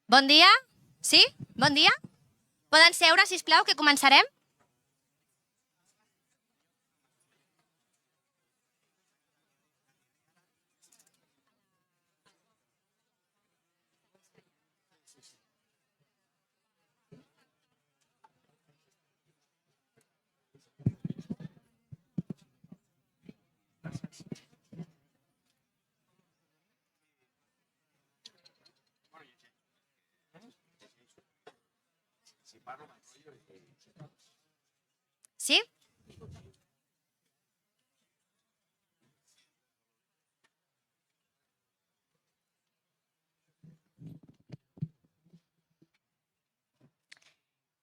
Bon dia? Sí? Bon dia? Poden seure, sisplau, que començarem? Sí?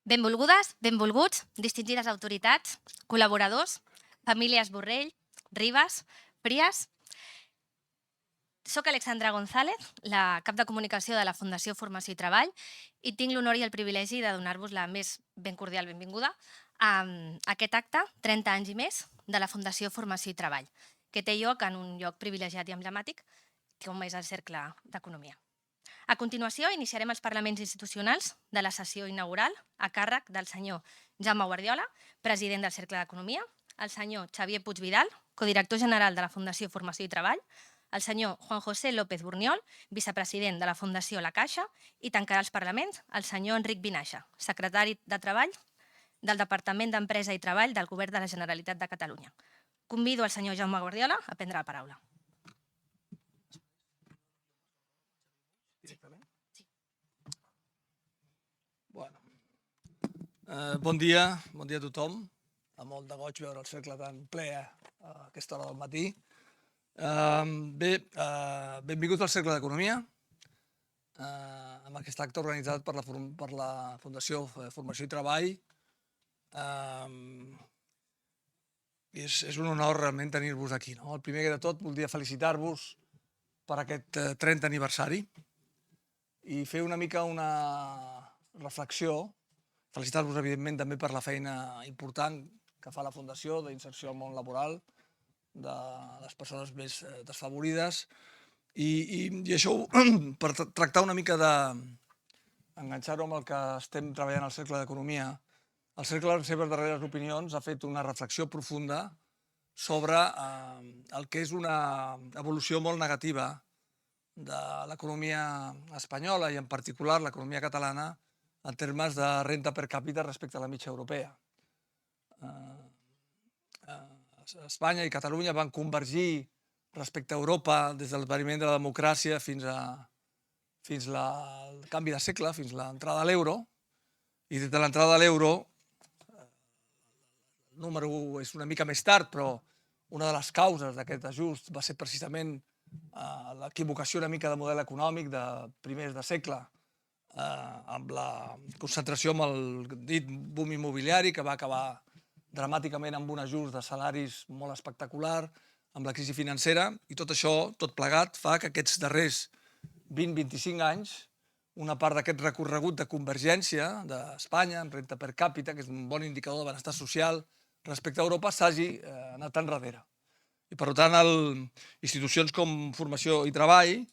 Benvolgudes, benvolguts, distingides autoritats, col·laboradors, famílies Borrell, Ribas, Frias. Soc Alexandra González, la cap de comunicació de la Fundació Formació i Treball, i tinc l'honor i el privilegi de donar-vos la més ben cordial benvinguda a aquest acte, 30 anys i més, de la Fundació Formació i Treball, que té lloc en un lloc privilegiat i emblemàtic, com és el Cercle d'Economia. A continuació, iniciarem els parlaments institucionals de la sessió inaugural a càrrec del senyor Jaume Guardiola, president del Cercle d'Economia, el senyor Xavier Puigvidal, codirector general de la Fundació Formació i Treball, el senyor Juan José López Burniol, vicepresident de la Fundació La Caixa, i tancarà els parlaments el senyor Enric Vinaixa, secretari de Treball del Departament d'Empresa i Treball del Govern de la Generalitat de Catalunya. Convido el senyor Jaume Guardiola a prendre la paraula. Bon dia a tothom. A molt de goig veure el cercle tan ple a aquesta hora del matí. Benvinguts al Cercle d'Economia, amb aquest acte organitzat per la Fundació Formació i Treball. És un honor realment tenir-vos aquí. El primer de tot, voldria felicitar-vos per aquest 30 aniversari i fer una mica una reflexió. Felicitar-vos, evidentment, també per la feina important que fa la Fundació d'inserció al món laboral de les persones més desfavorides. I això per tractar una mica d'enganxar-ho amb el que estem treballant al Cercle d'Economia. El Cercle, en les seves darreres opinions, ha fet una reflexió profunda sobre el que és una evolució molt negativa de l'economia espanyola i, en particular, l'economia catalana, en termes de renda per càpita respecte a la mitja europea. Espanya i Catalunya van convergir respecte a Europa des de l'esdeveniment de la democràcia fins al canvi de segle, fins a l'entrada a l'euro, i des de l'entrada a l'euro, el número 1 és una mica més tard, però una de les causes d'aquest ajust va ser precisament l'equivocació una mica de model econòmic de primers de segle, amb la concentració amb el dit boom immobiliari, que va acabar dramàticament amb un ajust de salaris molt espectacular, amb la crisi financera, i tot això, tot plegat, fa que aquests darrers 20-25 anys, una part d'aquest recorregut de convergència d'Espanya en renda per càpita, que és un bon indicador de benestar social respecte a Europa, s'hagi anat enrere. I, per tant, institucions com Formació i Treball,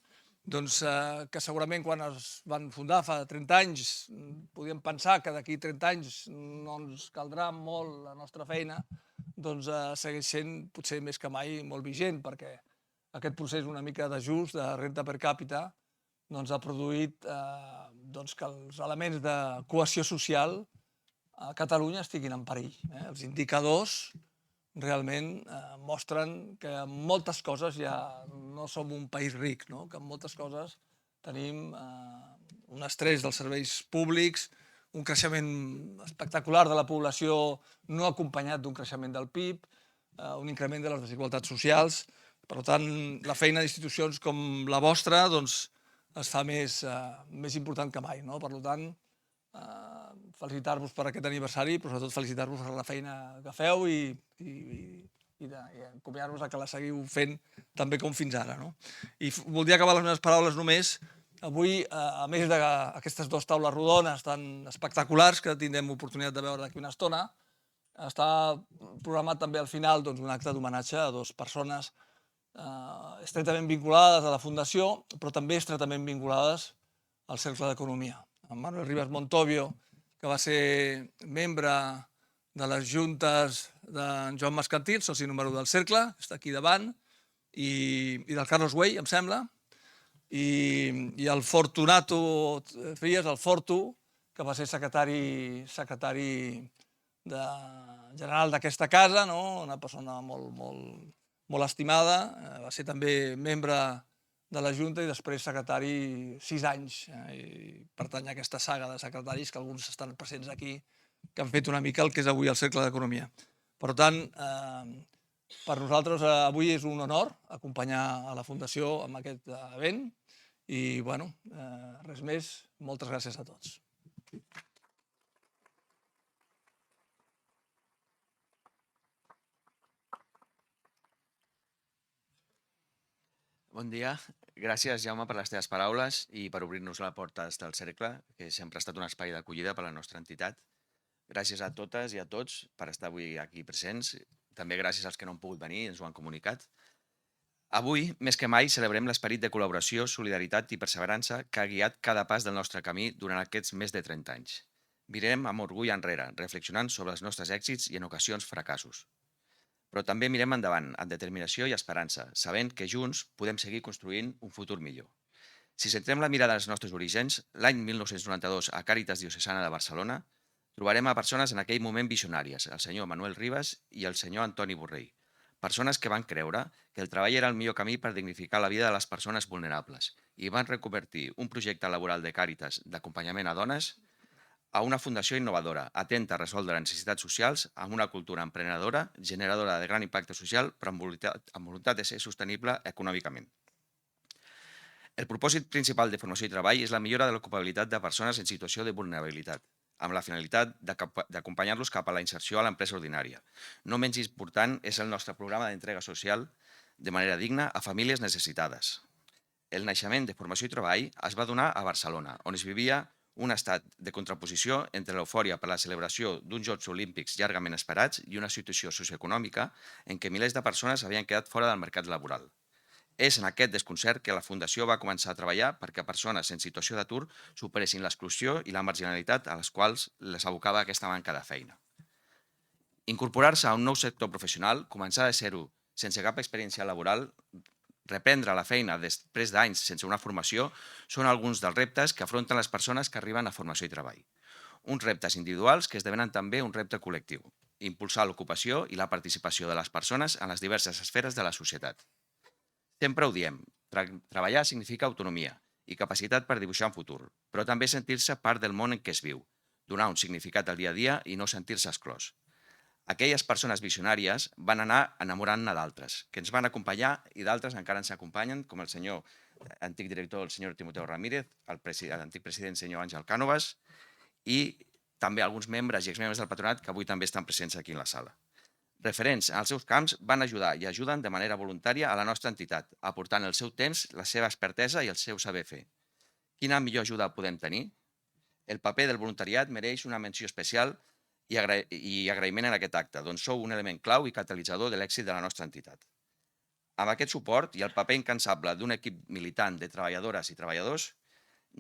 que segurament quan es van fundar fa 30 anys podíem pensar que d'aquí 30 anys no ens caldrà molt la nostra feina, segueix sent potser més que mai molt vigent, perquè aquest procés una mica d'ajust de renda per càpita ha produït que els elements de cohesió social a Catalunya estiguin en perill. Els indicadors realment mostren que en moltes coses ja no som un país ric, que en moltes coses tenim un estrès dels serveis públics, un creixement espectacular de la població no acompanyat d'un creixement del PIB, un increment de les desigualtats socials. Per tant, la feina d'institucions com la vostra es fa més important que mai. Per tant, felicitar-vos per aquest aniversari, però sobretot felicitar-vos per la feina que feu i encomiar-vos que la seguiu fent també com fins ara. I voldria acabar les meves paraules només. Avui, a més d'aquestes dues taules rodones tan espectaculars que tindrem oportunitat de veure d'aquí una estona, està programat també al final un acte d'homenatge a dues persones estretament vinculades a la Fundació, però també estretament vinculades al Cercle d'Economia. En Manuel Rivas Montovio, que va ser membre de les juntes d'en Joan Mascartil, soci número del Cercle, que està aquí davant, i del Carlos Güell, em sembla, i el Fortunato Frías, el Fortu, que va ser secretari general d'aquesta casa, una persona molt estimada, va ser també membre de la Junta i després secretari 6 anys, i pertany a aquesta saga de secretaris que alguns estan presents aquí, que han fet una mica el que és avui el Cercle d'Economia. Per tant, per nosaltres avui és un honor acompanyar a la Fundació en aquest event i, res més, moltes gràcies a tots. Bon dia. Gràcies, Jaume, per les teves paraules i per obrir-nos la porta del Cercle, que sempre ha estat un espai d'acollida per a la nostra entitat. Gràcies a totes i a tots per estar avui aquí presents. També gràcies als que no han pogut venir i ens ho han comunicat. Avui, més que mai, celebrem l'esperit de col·laboració, solidaritat i perseverança que ha guiat cada pas del nostre camí durant aquests més de 30 anys. Mirem amb orgull enrere, reflexionant sobre els nostres èxits i en ocasions fracassos. Però també mirem endavant, amb determinació i esperança, sabent que junts podem seguir construint un futur millor. Si centrem la mirada als nostres orígens, l'any 1992 a Càritas Diocesana de Barcelona, trobarem a persones en aquell moment visionàries, el senyor Manuel Rivas i el senyor Antoni Borrell. Persones que van creure que el treball era el millor camí per dignificar la vida de les persones vulnerables i van reconvertir un projecte laboral de Càritas d'acompanyament a dones a una fundació innovadora, atenta a resoldre necessitats socials, amb una cultura emprenedora, generadora de gran impacte social, però amb voluntat de ser sostenible econòmicament. El propòsit principal de Formació i Treball és la millora de l'ocupabilitat de persones en situació de vulnerabilitat, amb la finalitat d'acompanyar-los cap a la inserció a l'empresa ordinària. No menys important és el nostre programa d'entrega social de manera digna a famílies necessitades. El naixement de Formació i Treball es va donar a Barcelona, on es vivia un estat de contraposició entre l'eufòria per la celebració d'uns Jocs Olímpics llargament esperats i una situació socioeconòmica en què milers de persones havien quedat fora del mercat laboral. És en aquest desconcert que la Fundació va començar a treballar perquè persones en situació d'atur superessin l'exclusió i la marginalitat a les quals les abocava aquesta manca de feina. Incorporar-se a un nou sector professional, començar de zero, sense cap experiència laboral, reprendre la feina després d'anys sense una formació són alguns dels reptes que afronten les persones que arriben a Formació i Treball. Uns reptes individuals que esdevenen també un repte col·lectiu, impulsar l'ocupació i la participació de les persones en les diverses esferes de la societat. Sempre ho diem, treballar significa autonomia i capacitat per dibuixar un futur, però també sentir-se part del món en què es viu, donar un significat al dia a dia i no sentir-se exclòs. Aquelles persones visionàries van anar enamorant-ne d'altres, que ens van acompanyar i d'altres encara ens acompanyen, com el senyor antic director, el senyor Timoteo Ramírez, l'antic president, senyor Àngel Cànovas, i també alguns membres i exmembres del patronat que avui també estan presents aquí en la sala. Referents als seus camps van ajudar i ajuden de manera voluntària a la nostra entitat, aportant el seu temps, la seva expertesa i el seu saber fer. Quina millor ajuda podem tenir? El paper del voluntariat mereix una menció especial i agraïment en aquest acte, doncs sou un element clau i catalitzador de l'èxit de la nostra entitat. Amb aquest suport i el paper incansable d'un equip militant de treballadores i treballadors,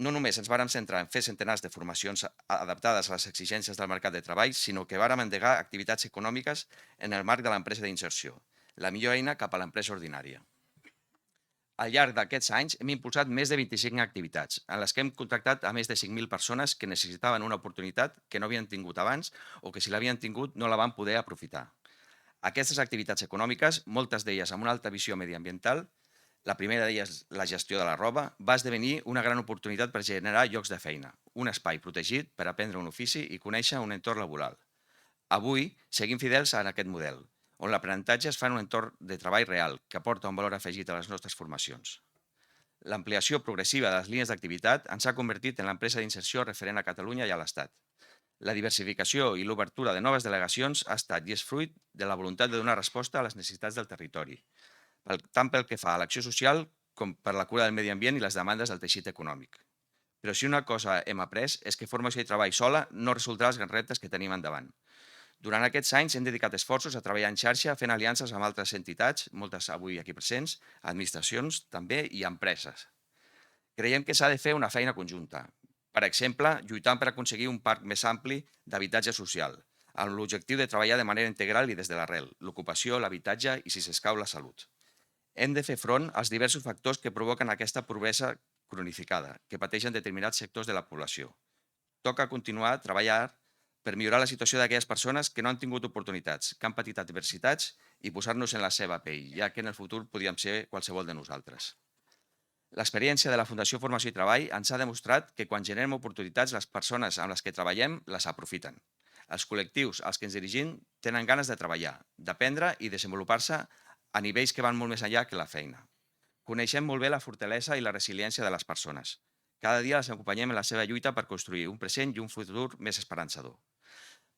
no només ens vàrem centrar en fer centenars de formacions adaptades a les exigències del mercat de treball, sinó que vàrem endegar activitats econòmiques en el marc de l'empresa d'inserció, la millor eina cap a l'empresa ordinària. Al llarg d'aquests anys hem impulsat més de 25 activitats, en les que hem contactat a més de 5.000 persones que necessitaven una oportunitat que no havien tingut abans o que si l'havien tingut no la van poder aprofitar. Aquestes activitats econòmiques, moltes d'elles amb una alta visió mediambiental, la primera d'elles, la gestió de la roba, va esdevenir una gran oportunitat per generar llocs de feina, un espai protegit per aprendre un ofici i conèixer un entorn laboral. Avui seguim fidels en aquest model, on l'aprenentatge es fa en un entorn de treball real que aporta un valor afegit a les nostres formacions. L'ampliació progressiva de les línies d'activitat ens ha convertit en l'empresa d'inserció referent a Catalunya i a l'Estat. La diversificació i l'obertura de noves delegacions ha estat i és fruit de la voluntat de donar resposta a les necessitats del territori, tant pel que fa a l'acció social com per la cura del medi ambient i les demandes del teixit econòmic. Però si una cosa hem après és que Formació i Treball sola no resoldrà els grans reptes que tenim endavant. Durant aquests anys hem dedicat esforços a treballar en xarxa fent aliances amb altres entitats, moltes avui aquí presents, administracions també i empreses, Creiem que s'ha de fer una feina conjunta. Per exemple, lluitant per aconseguir un parc més ampli d'habitatge social, amb l'objectiu de treballar de manera integral i des de l'arrel, l'ocupació, l'habitatge i, si s'escau, la salut. Hem de fer front als diversos factors que provoquen aquesta pobresa cronificada que pateixen determinats sectors de la població. Toca continuar a treballar per millorar la situació d'aquelles persones que no han tingut oportunitats, que han patit adversitats i posar-nos en la seva pell, ja que en el futur podríem ser qualsevol de nosaltres. L'experiència de la Fundació Formació i Treball ens ha demostrat que quan generem oportunitats, les persones amb les que treballem les aprofiten. Els col·lectius als que ens dirigim tenen ganes de treballar, d'aprendre i desenvolupar-se a nivells que van molt més enllà que la feina. Coneixem molt bé la fortalesa i la resiliència de les persones. Cada dia les acompanyem en la seva lluita per construir un present i un futur més esperançador.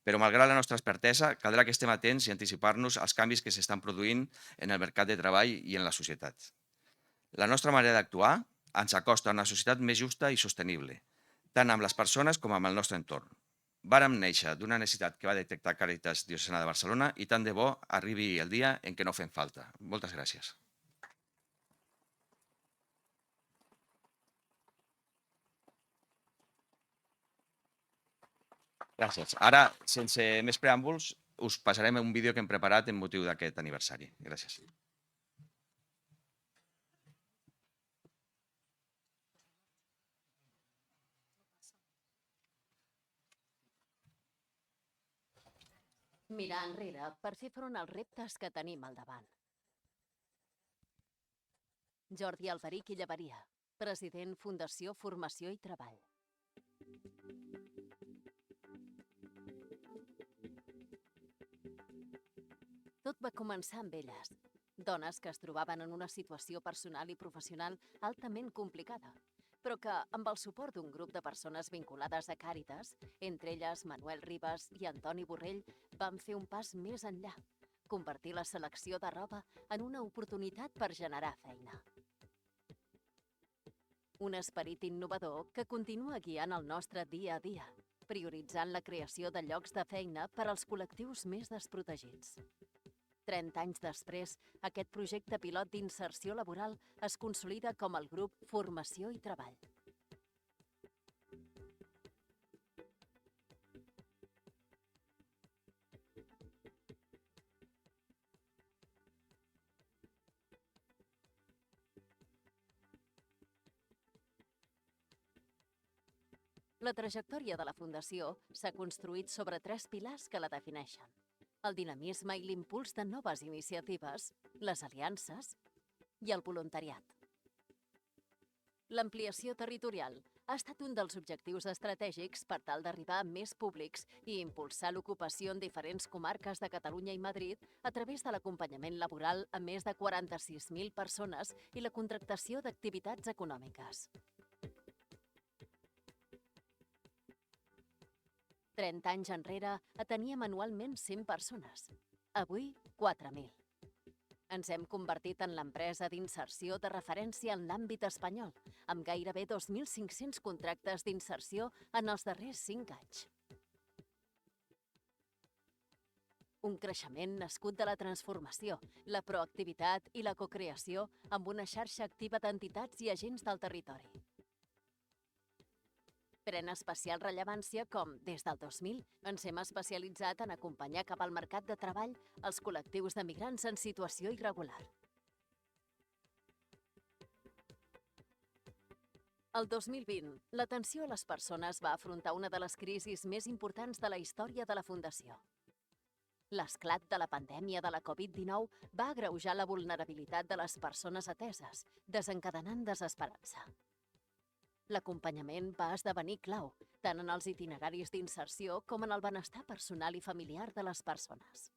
Però, malgrat la nostra expertesa, caldrà que estem atents i anticipar-nos als canvis que s'estan produint en el mercat de treball i en la societat. La nostra manera d'actuar ens acosta a una societat més justa i sostenible, tant amb les persones com amb el nostre entorn. Vàrem néixer d'una necessitat que va detectar Càritas Diocesana de Barcelona i tant de bo arribi el dia en què no fem falta. Moltes gràcies. Gràcies. Ara, sense més preàmbuls, us passarem un vídeo que hem preparat en motiu d'aquest aniversari. Gràcies. Mirar enrere per fer front als reptes que tenim al davant. Jordi Alberich i Llaveria, president Fundació Formació i Treball. Tot va començar amb elles, dones que es trobaven en una situació personal i professional altament complicada, però que, amb el suport d'un grup de persones vinculades a Càritas, entre elles Manuel Ribas i Antoni Borrell, van fer un pas més enllà, convertir la selecció de roba en una oportunitat per generar feina. Un esperit innovador que continua guiant el nostre dia a dia, prioritzant la creació de llocs de feina per als col·lectius més desprotegits. 30 anys després, aquest projecte pilot d'inserció laboral es consolida com el grup Formació i Treball. La trajectòria de la Fundació s'ha construït sobre 3 pilars que la defineixen: el dinamisme i l'impuls de noves iniciatives, les aliances i el voluntariat. L'ampliació territorial ha estat un dels objectius estratègics per tal d'arribar a més públics i impulsar l'ocupació en diferents comarques de Catalunya i Madrid a través de l'acompanyament laboral a més de 46.000 persones i la contractació d'activitats econòmiques. 30 anys enrere ateníem anualment 100 persones. Avui, 4.000. Ens hem convertit en l'empresa d'inserció de referència en l'àmbit espanyol, amb gairebé 2.500 contractes d'inserció en els darrers 5 anys. Un creixement nascut de la transformació, la proactivitat i la cocreació amb una xarxa activa d'entitats i agents del territori. Pren especial rellevància com, des del 2000, ens hem especialitzat en acompanyar cap al mercat de treball els col·lectius de migrants en situació irregular. El 2020, l'atenció a les persones va afrontar una de les crisis més importants de la història de la Fundació. L'esclat de la pandèmia de la Covid-19 va agreujar la vulnerabilitat de les persones ateses, desencadenant desesperança. L'acompanyament va esdevenir clau, tant en els itineraris d'inserció com en el benestar personal i familiar de les persones.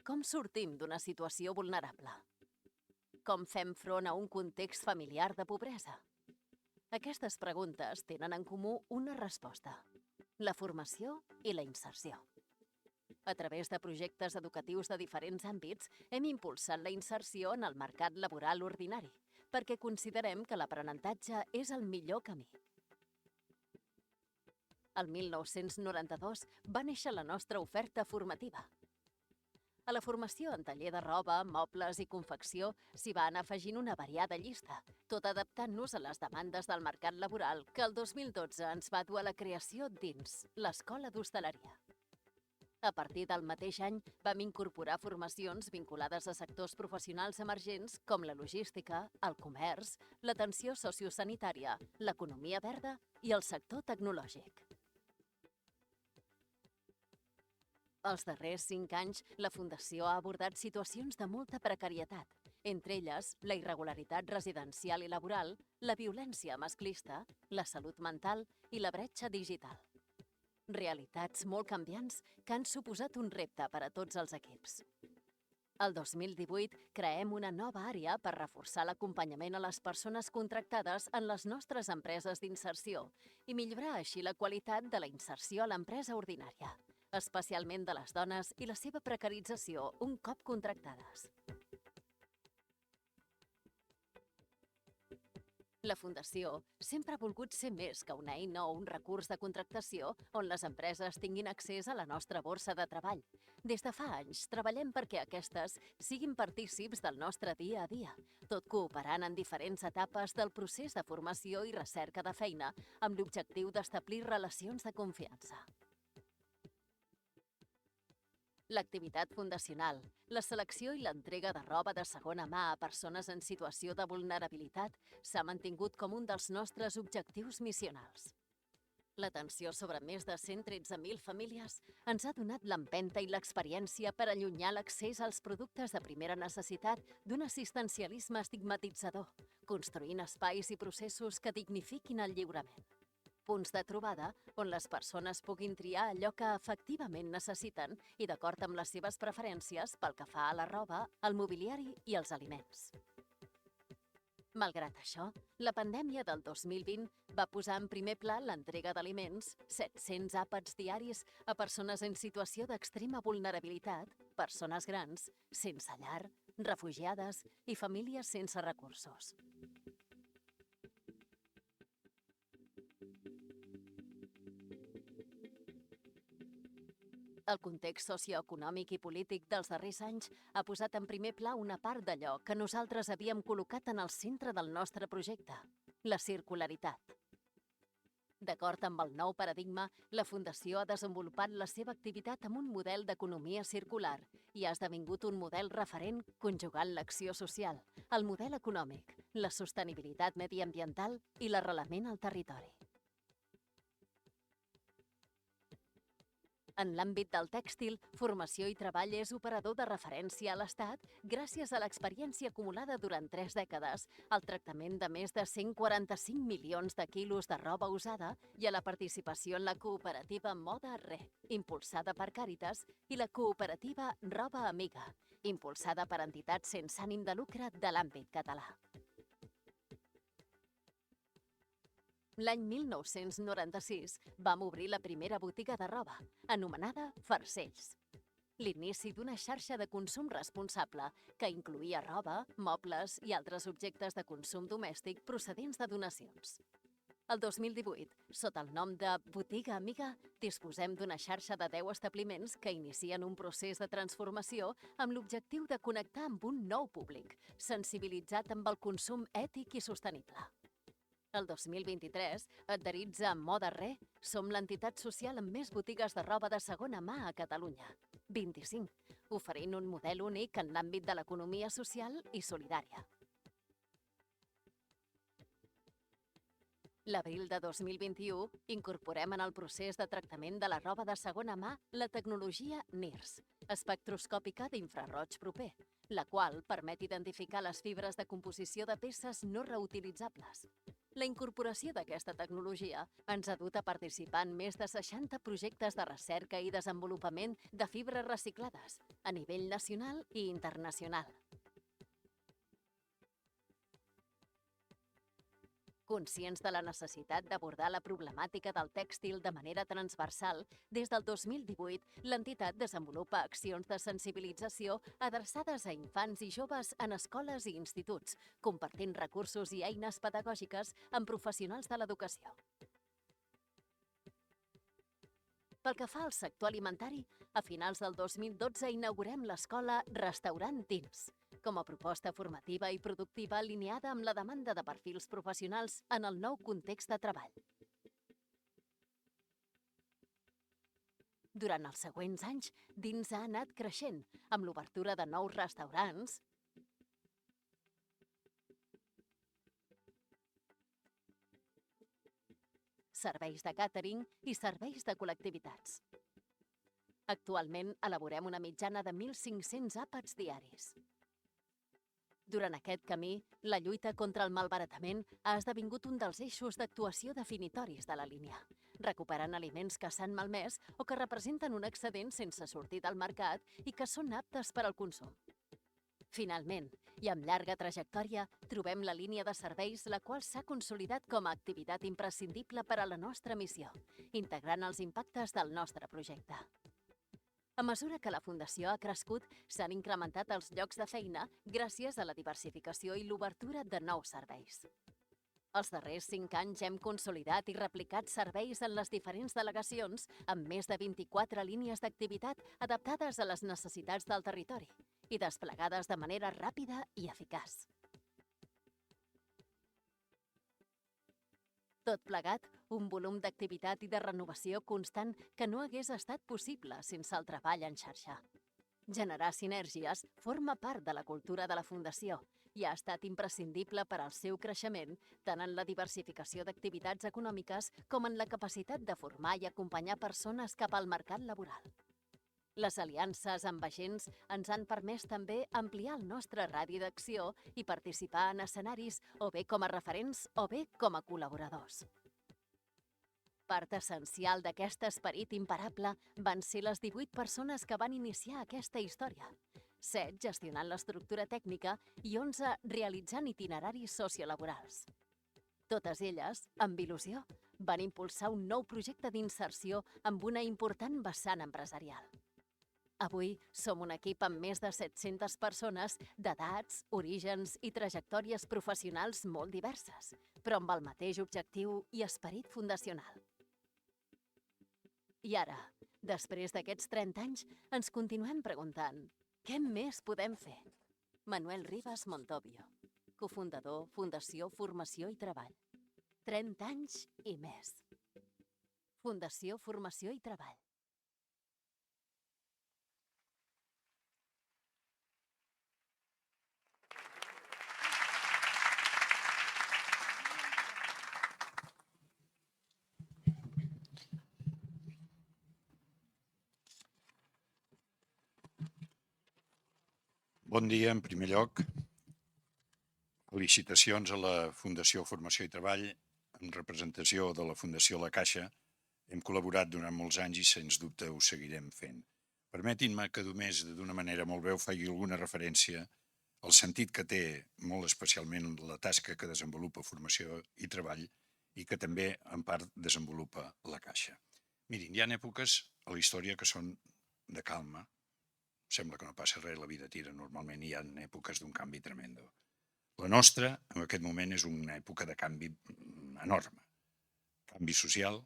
Com sortim d'una situació vulnerable? Com fem front a un context familiar de pobresa? Aquestes preguntes tenen en comú una resposta: la formació i la inserció. A través de projectes educatius de diferents àmbits, hem impulsat la inserció en el mercat laboral ordinari, perquè considerem que l'aprenentatge és el millor camí. El 1992 va néixer la nostra oferta formativa. A la formació en taller de roba, mobles i confecció s'hi va anar afegint una variada llista, tot adaptant-nos a les demandes del mercat laboral que el 2012 ens va dur a la creació dins l'Escola d'Hostaleria. A partir del mateix any vam incorporar formacions vinculades a sectors professionals emergents com la logística, el comerç, l'atenció sociosanitària, l'economia verda i el sector tecnològic. Els darrers 5 anys, la Fundació ha abordat situacions de molta precarietat, entre elles la irregularitat residencial i laboral, la violència masclista, la salut mental i la bretxa digital. Realitats molt canviants que han suposat un repte per a tots els equips. El 2018 creem una nova àrea per reforçar l'acompanyament a les persones contractades en les nostres empreses d'inserció i millorar així la qualitat de la inserció a l'empresa ordinària, especialment de les dones i la seva precarització un cop contractades. La Fundació sempre ha volgut ser més que una eina o un recurs de contractació on les empreses tinguin accés a la nostra borsa de treball. Des de fa anys treballem perquè aquestes siguin partícips del nostre dia a dia, tot cooperant en diferents etapes del procés de formació i recerca de feina amb l'objectiu d'establir relacions de confiança. L'activitat fundacional, la selecció i l'entrega de roba de segona mà a persones en situació de vulnerabilitat s'ha mantingut com un dels nostres objectius missionals. L'atenció sobre més de 113.000 famílies ens ha donat l'empenta i l'experiència per allunyar l'accés als productes de primera necessitat d'un assistencialisme estigmatitzador, construint espais i processos que dignifiquin el lliurament. Punts de trobada on les persones puguin triar allò que efectivament necessiten i d'acord amb les seves preferències pel que fa a la roba, el mobiliari i els aliments. Malgrat això, la pandèmia del 2020 va posar en primer pla l'entrega d'aliments, 700 àpats diaris a persones en situació d'extrema vulnerabilitat, persones grans, sense llar, refugiades i famílies sense recursos. El context socioeconòmic i polític dels darrers anys ha posat en primer pla una part d'allò que nosaltres havíem col·locat en el centre del nostre projecte, la circularitat. D'acord amb el nou paradigma, la Fundació ha desenvolupat la seva activitat amb un model d'economia circular i ha esdevingut un model referent conjugant l'acció social, el model econòmic, la sostenibilitat mediambiental i l'arrelament al territori. En l'àmbit del tèxtil, Formació i Treball és operador de referència a l'Estat gràcies a l'experiència acumulada durant 3 dècades, al tractament de més de 145 milions de quilos de roba usada i a la participació en la cooperativa Moda Re, impulsada per Càritas, i la cooperativa Roba Amiga, impulsada per entitats sense ànim de lucre de l'àmbit català. L'any 1996 vam obrir la primera botiga de roba, anomenada Farcells. L'inici d'una xarxa de consum responsable que incloïa roba, mobles i altres objectes de consum domèstic procedents de donacions. El 2018, sota el nom de Botiga Amiga, disposem d'una xarxa de 10 establiments que inicien un procés de transformació amb l'objectiu de connectar amb un nou públic, sensibilitzat amb el consum ètic i sostenible. El 2023, adherits a Moda Re, som l'entitat social amb més botigues de roba de segona mà a Catalunya, 25, oferint un model únic en l'àmbit de l'economia social i solidària. L'abril de 2021 incorporem en el procés de tractament de la roba de segona mà la tecnologia NIRS, espectroscòpica d'infraroig proper, la qual permet identificar les fibres de composició de peces no reutilitzables. La incorporació d'aquesta tecnologia ens ha dut a participar en més de 60 projectes de recerca i desenvolupament de fibres reciclades a nivell nacional i internacional. Conscients de la necessitat d'abordar la problemàtica del tèxtil de manera transversal, des del 2018 l'entitat desenvolupa accions de sensibilització adreçades a infants i joves en escoles i instituts, compartint recursos i eines pedagògiques amb professionals de l'educació. Pel que fa al sector alimentari, a finals del 2012 inaugurem l'escola Restaurant Dins, com a proposta formativa i productiva alineada amb la demanda de perfils professionals en el nou context de treball. Durant els següents anys, Dins ha anat creixent, amb l'obertura de nous restaurants, serveis de càtering i serveis de col·lectivitats. Actualment elaborem una mitjana de 1.500 àpats diaris. Durant aquest camí, la lluita contra el malbaratament ha esdevingut un dels eixos d'actuació definitoris de la línia, recuperant aliments que s'han malmès o que representen un excedent sense sortir del mercat i que són aptes per al consum. Finalment, i amb llarga trajectòria, trobem la línia de serveis la qual s'ha consolidat com a activitat imprescindible per a la nostra missió, integrant els impactes del nostre projecte. A mesura que la Fundació ha crescut, s'han incrementat els llocs de feina gràcies a la diversificació i l'obertura de nous serveis. Els darrers 5 anys hem consolidat i replicat serveis en les diferents delegacions amb més de 24 línies d'activitat adaptades a les necessitats del territori i desplegades de manera ràpida i eficaç. Tot plegat, un volum d'activitat i de renovació constant que no hagués estat possible sense el treball en xarxa. Generar sinergies forma part de la cultura de la Fundació i ha estat imprescindible per al seu creixement tant en la diversificació d'activitats econòmiques com en la capacitat de formar i acompanyar persones cap al mercat laboral. Les aliances amb agents ens han permès també ampliar el nostre radi d'acció i participar en escenaris o bé com a referents o bé com a col·laboradors. Part essencial d'aquest esperit imparable van ser les 18 persones que van iniciar aquesta història, 7 gestionant l'estructura tècnica i 11 realitzant itineraris sociolaborals. Totes elles, amb il·lusió, van impulsar un nou projecte d'inserció amb una important vessant empresarial. Avui som un equip amb més de 700 persones d'edats, orígens i trajectòries professionals molt diverses, però amb el mateix objectiu i esperit fundacional. I ara, després d'aquests 30 anys, ens continuem preguntant què més podem fer? Manuel Rivas Montovio, cofundador, Fundació Formació i Treball. 30 anys i més. Fundació Formació i Treball. Bon dia, en primer lloc. Felicitacions a la Fundació Formació i Treball. En representació de la Fundació La Caixa, hem col·laborat durant molts anys i, sens dubte, ho seguirem fent. Permetin-me que només d'una manera molt breu faci alguna referència al sentit que té molt especialment la tasca que desenvolupa Formació i Treball i que també, en part, desenvolupa La Caixa. Mirin, hi ha èpoques a la història que són de calma. Sembla que no passa res, la vida tira normalment i hi ha èpoques d'un canvi tremendo. La nostra, en aquest moment, és una època de canvi enorme. Canvi social,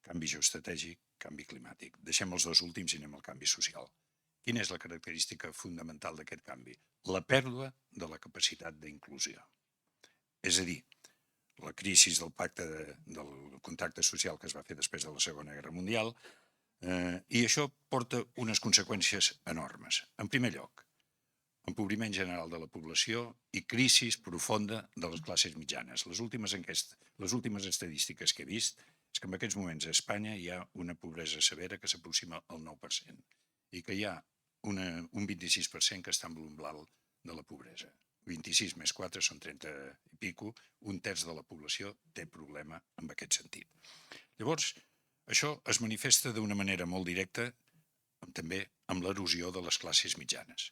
canvi geoestratègic, canvi climàtic. Deixem els dos últims i anem al canvi social. Quina és la característica fundamental d'aquest canvi? La pèrdua de la capacitat d'inclusió. És a dir, la crisi del pacte del contracte social que es va fer després de la Segona Guerra Mundial, i això porta unes conseqüències enormes. En primer lloc, empobriment general de la població i crisi profunda de les classes mitjanes. Les últimes estadístiques que he vist és que en aquests moments a Espanya hi ha una pobresa severa que s'aproxima al 9% i que hi ha un 26% que està en l'umbral de la pobresa. 26 més 4 són 30 i pico, un terç de la població té problema en aquest sentit. Llavors, això es manifesta d'una manera molt directa també amb l'erosió de les classes mitjanes.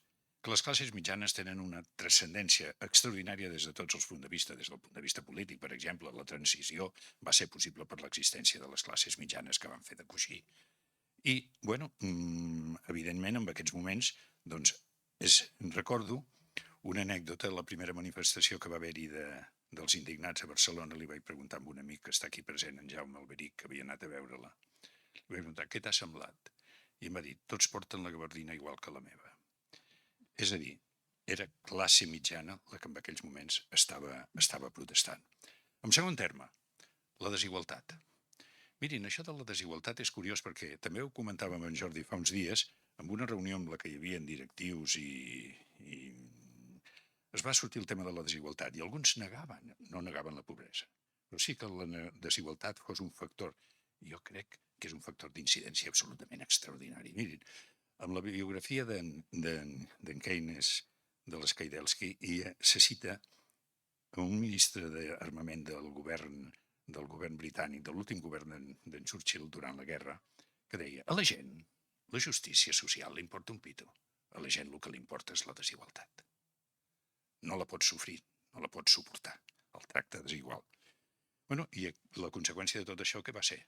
Que les classes mitjanes tenen una transcendència extraordinària des de tots els punts de vista. Des del punt de vista polític, per exemple, la transició va ser possible per l'existència de les classes mitjanes que van fer de coixí. I, evidentment, en aquests moments, recordo una anècdota, la primera manifestació que va haver-hi dels indignats a Barcelona, li vaig preguntar a un amic que està aquí present, en Jaume Alberic, que havia anat a veure-la. Li vaig preguntar, què t'ha semblat? I em va dir, tots porten la gabardina igual que la meva. És a dir, era classe mitjana la que en aquells moments estava protestant. En segon terme, la desigualtat. Mirin, això de la desigualtat és curiós perquè també ho comentàvem amb en Jordi fa uns dies en una reunió en la que hi havia directius i es va sortir el tema de la desigualtat i alguns no negaven la pobresa, però sí que la desigualtat fos un factor. Jo crec que és un factor d'incidència absolutament extraordinari. Mirin, amb la biografia d'en Keynes, de l'Skidelsky, se cita un ministre d'armament del govern britànic, de l'últim govern d'en Churchill durant la guerra, que deia, a la gent la justícia social li importa un pito, a la gent el que li importa és la desigualtat. No la pot sofrir, no la pot suportar, el tracte desigual. Bueno, i la conseqüència de tot això què va ser?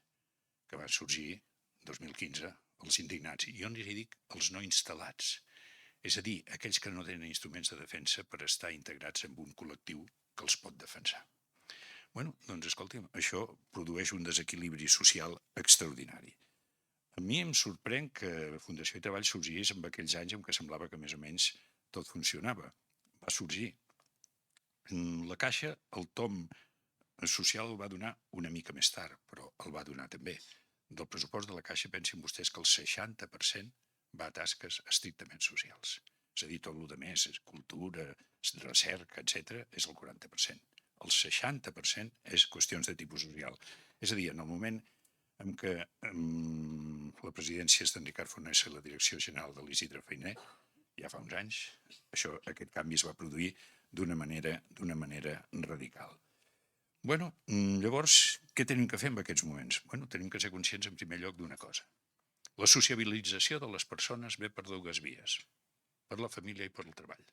Que va sorgir, 2015, els indignats, i jo n'hi dic els no instal·lats, és a dir, aquells que no tenen instruments de defensa per estar integrats en un col·lectiu que els pot defensar. Bueno, doncs escolti'm, això produeix un desequilibri social extraordinari. A mi em sorprèn que Fundació i Treball sorgís en aquells anys en què semblava que més o menys tot funcionava. Va sorgir. La Caixa, el tom social el va donar una mica més tard, però el va donar també. Del pressupost de la Caixa pensin vostès que el 60% va a tasques estrictament socials. És a dir, tot el que més, cultura, recerca, etc., és el 40%. El 60% és qüestions de tipus social. És a dir, en el moment en què la presidència és d'en Ricard Fornés i la direcció general de l'Isidre Fainé, ja fa uns anys, aquest canvi es va produir d'una manera radical. Bueno, llavors, què tenim que fer en aquests moments? Bueno, tenim que ser conscients en primer lloc d'una cosa. La sociabilització de les persones ve per dues vies, per la família i per el treball.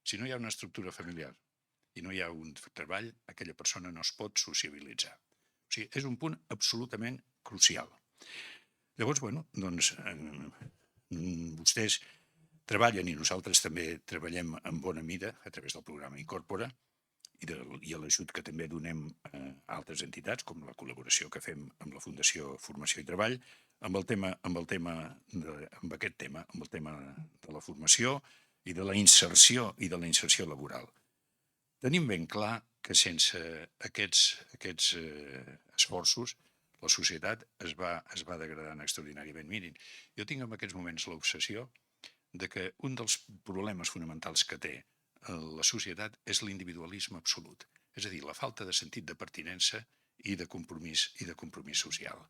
Si no hi ha una estructura familiar i no hi ha un treball, aquella persona no es pot sociabilitzar. O sigui, és un punt absolutament crucial. Llavors, bueno, doncs, vostès treballen i nosaltres també treballem en bona mida a través del programa Incorpora i a l'ajut que també donem a altres entitats, com la col·laboració que fem amb la Fundació Formació i Treball, amb aquest tema de la formació i de la inserció laboral. Tenim ben clar que sense aquests esforços la societat es va degradant extraordinàriament. Mirin, jo tinc en aquests moments l'obsessió de que un dels problemes fonamentals que té la societat és l'individualisme absolut, és a dir, la falta de sentit de pertinença i de compromís social.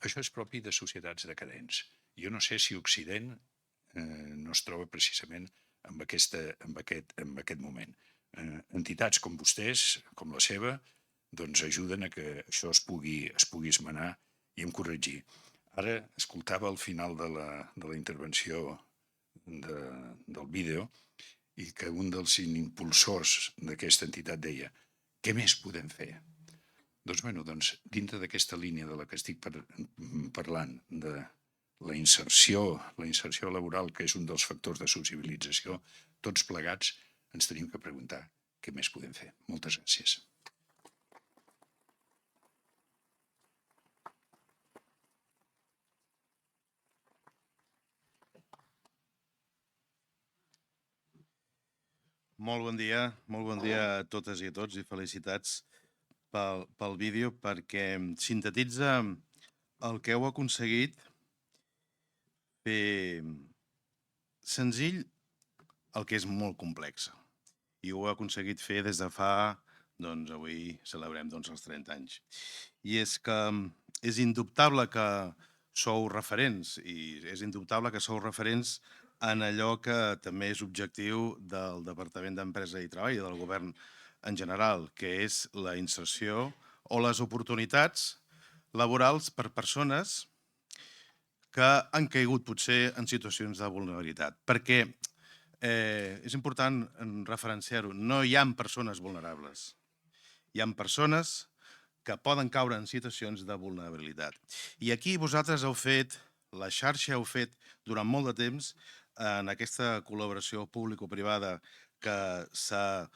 Això és propi de societats decadents. Jo no sé si Occident no es troba precisament en aquest moment. Entitats com vostès, com la seva, doncs ajuden a que això es pugui esmenar i encorregir. Ara escoltava al final de la intervenció del vídeo i que un dels impulsors d'aquesta entitat deia què més podem fer? Doncs, dintre d'aquesta línia de la que estic parlant, de la inserció laboral, que és un dels factors de sociabilització, tots plegats ens tenim que preguntar què més podem fer. Moltes gràcies. Molt bon dia a totes i a tots i felicitats pel vídeo perquè sintetitza el que heu aconseguit fer senzill el que és molt complex. I ho heu aconseguit fer des de fa, doncs avui celebrem els 30 anys. I és que és indubtable que sou referents i és indubtable que sou referents en allò que també és objectiu del Departament d'Empresa i Treball i del govern en general, que és la inserció o les oportunitats laborals per persones que han caigut potser en situacions de vulnerabilitat. Perquè és important referenciar-ho, no hi ha persones vulnerables. Hi ha persones que poden caure en situacions de vulnerabilitat. I aquí vosaltres heu fet, la xarxa heu fet durant molt de temps en aquesta col·laboració público-privada que s'ha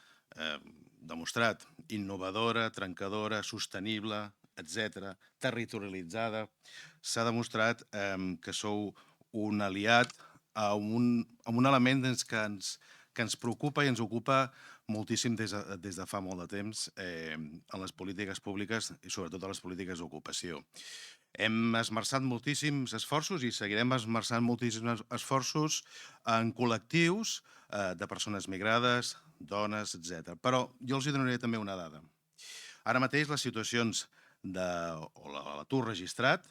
demostrat innovadora, trencadora, sostenible, etc., territorialitzada. S'ha demostrat que sou un aliat a un element que ens preocupa i ens ocupa moltíssim des de fa molt de temps en les polítiques públiques i sobretot a les polítiques d'ocupació. Hem esmerçat moltíssims esforços i seguirem esmerçant moltíssims esforços en col·lectius de persones migrades, dones, etc. Però jo els donaré també una dada. Ara mateix les situacions o l'atur registrat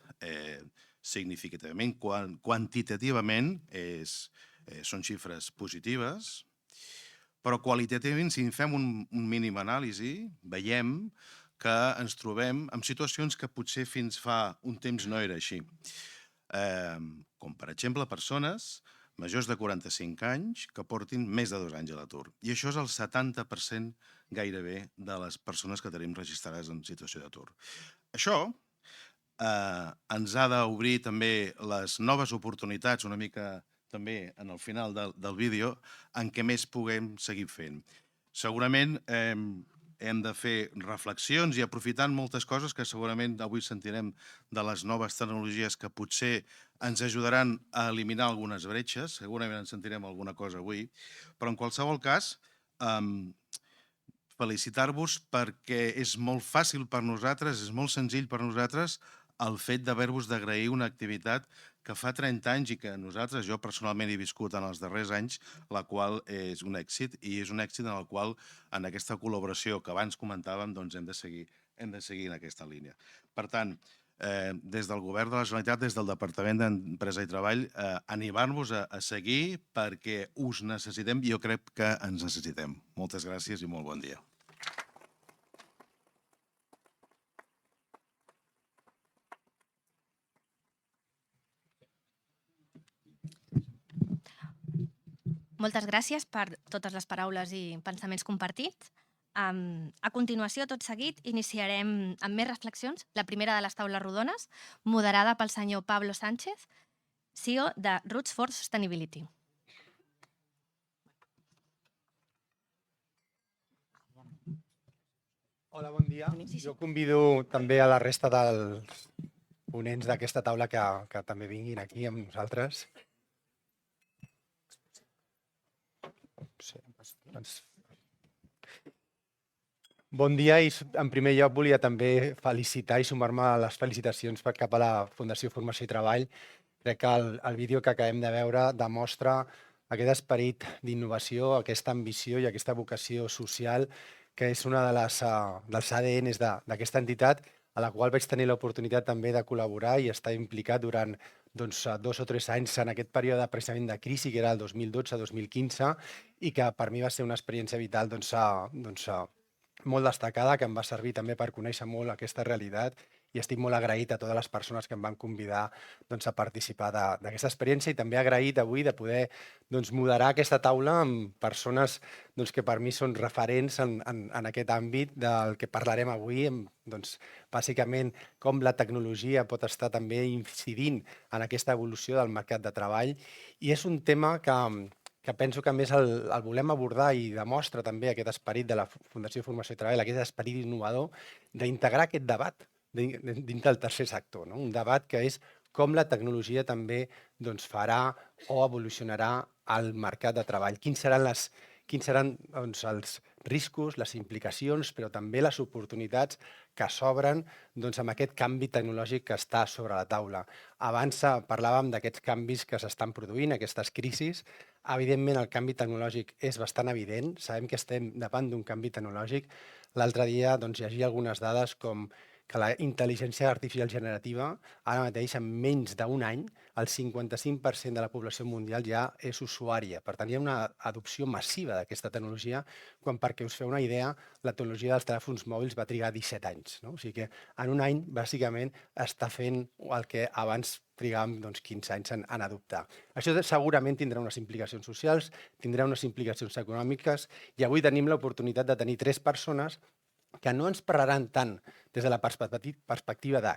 significativament, quantitativament, són xifres positives, però qualitativament, si fem un mínim anàlisi, veiem que ens trobem en situacions que potser fins fa un temps no era així. Com, per exemple, persones majors de 45 anys que portin més de 2 anys a l'atur. I això és el 70% gairebé de les persones que tenim registrades en situació d'atur. Això ens ha d'obrir també les noves oportunitats, una mica també en el final del vídeo, en què més puguem seguir fent. Segurament hem de fer reflexions i aprofitant moltes coses que segurament avui sentirem de les noves tecnologies que potser ens ajudaran a eliminar algunes bretxes, segurament en sentirem alguna cosa avui, però en qualsevol cas, felicitar-vos perquè és molt fàcil per nosaltres, és molt senzill per nosaltres el fet d'haver-vos d'agrair una activitat que fa 30 anys i que nosaltres, jo personalment he viscut en els darrers anys, la qual és un èxit i és un èxit en el qual en aquesta col·laboració que abans comentàvem doncs hem de seguir en aquesta línia. Per tant, des del Govern de la Generalitat, des del Departament d'Empresa i Treball, animar-vos a seguir perquè us necessitem i jo crec que ens necessitem. Moltes gràcies i molt bon dia. Moltes gràcies per totes les paraules i pensaments compartits. A continuació, tot seguit, iniciarem amb més reflexions, la primera de les taules rodones, moderada pel senyor Pablo Sánchez, CEO de Roots for Sustainability. Hola, bon dia. Jo convido també a la resta dels ponents d'aquesta taula que també vinguin aquí amb nosaltres. Bon dia i en primer lloc volia també felicitar i sumar-me a les felicitacions cap a la Fundació Formació i Treball. Crec que el vídeo que acabem de veure demostra aquest esperit d'innovació, aquesta ambició i aquesta vocació social que és una dels ADNs d'aquesta entitat a la qual vaig tenir l'oportunitat també de col·laborar i estar implicat durant 2 o 3 anys en aquest període precisament de crisi, que era el 2012-2015, i que per mi va ser una experiència vital molt destacada, que em va servir també per conèixer molt aquesta realitat i estic molt agraït a totes les persones que em van convidar a participar d'aquesta experiència i també agraït avui de poder moderar aquesta taula amb persones que per mi són referents en aquest àmbit del que parlarem avui, bàsicament com la tecnologia pot estar també incidint en aquesta evolució del mercat de treball. I és un tema que penso que a més el volem abordar i demostra també aquest esperit de la Fundació Formació i Treball, aquest esperit innovador d'integrar aquest debat dins del tercer sector, un debat que és com la tecnologia també farà o evolucionarà el mercat de treball, quins seran els riscos, les implicacions, però també les oportunitats que s'obren amb aquest canvi tecnològic que està sobre la taula. Abans parlàvem d'aquests canvis que s'estan produint, aquestes crisis. Evidentment, el canvi tecnològic és bastant evident, sabem que estem davant d'un canvi tecnològic. L'altre dia llegia algunes dades com que la intel·ligència artificial generativa, ara mateix, en menys d'un any, el 55% de la població mundial ja és usuària. Per tant, hi ha una adopció massiva d'aquesta tecnologia, quan, perquè us feu una idea, la tecnologia dels telèfons mòbils va trigar 17 anys. O sigui que en un any, bàsicament, està fent el que abans trigàvem 15 anys en adoptar. Això segurament tindrà unes implicacions socials, tindrà unes implicacions econòmiques, i avui tenim l'oportunitat de tenir 3 persones que no ens parlaran tant des de la perspectiva de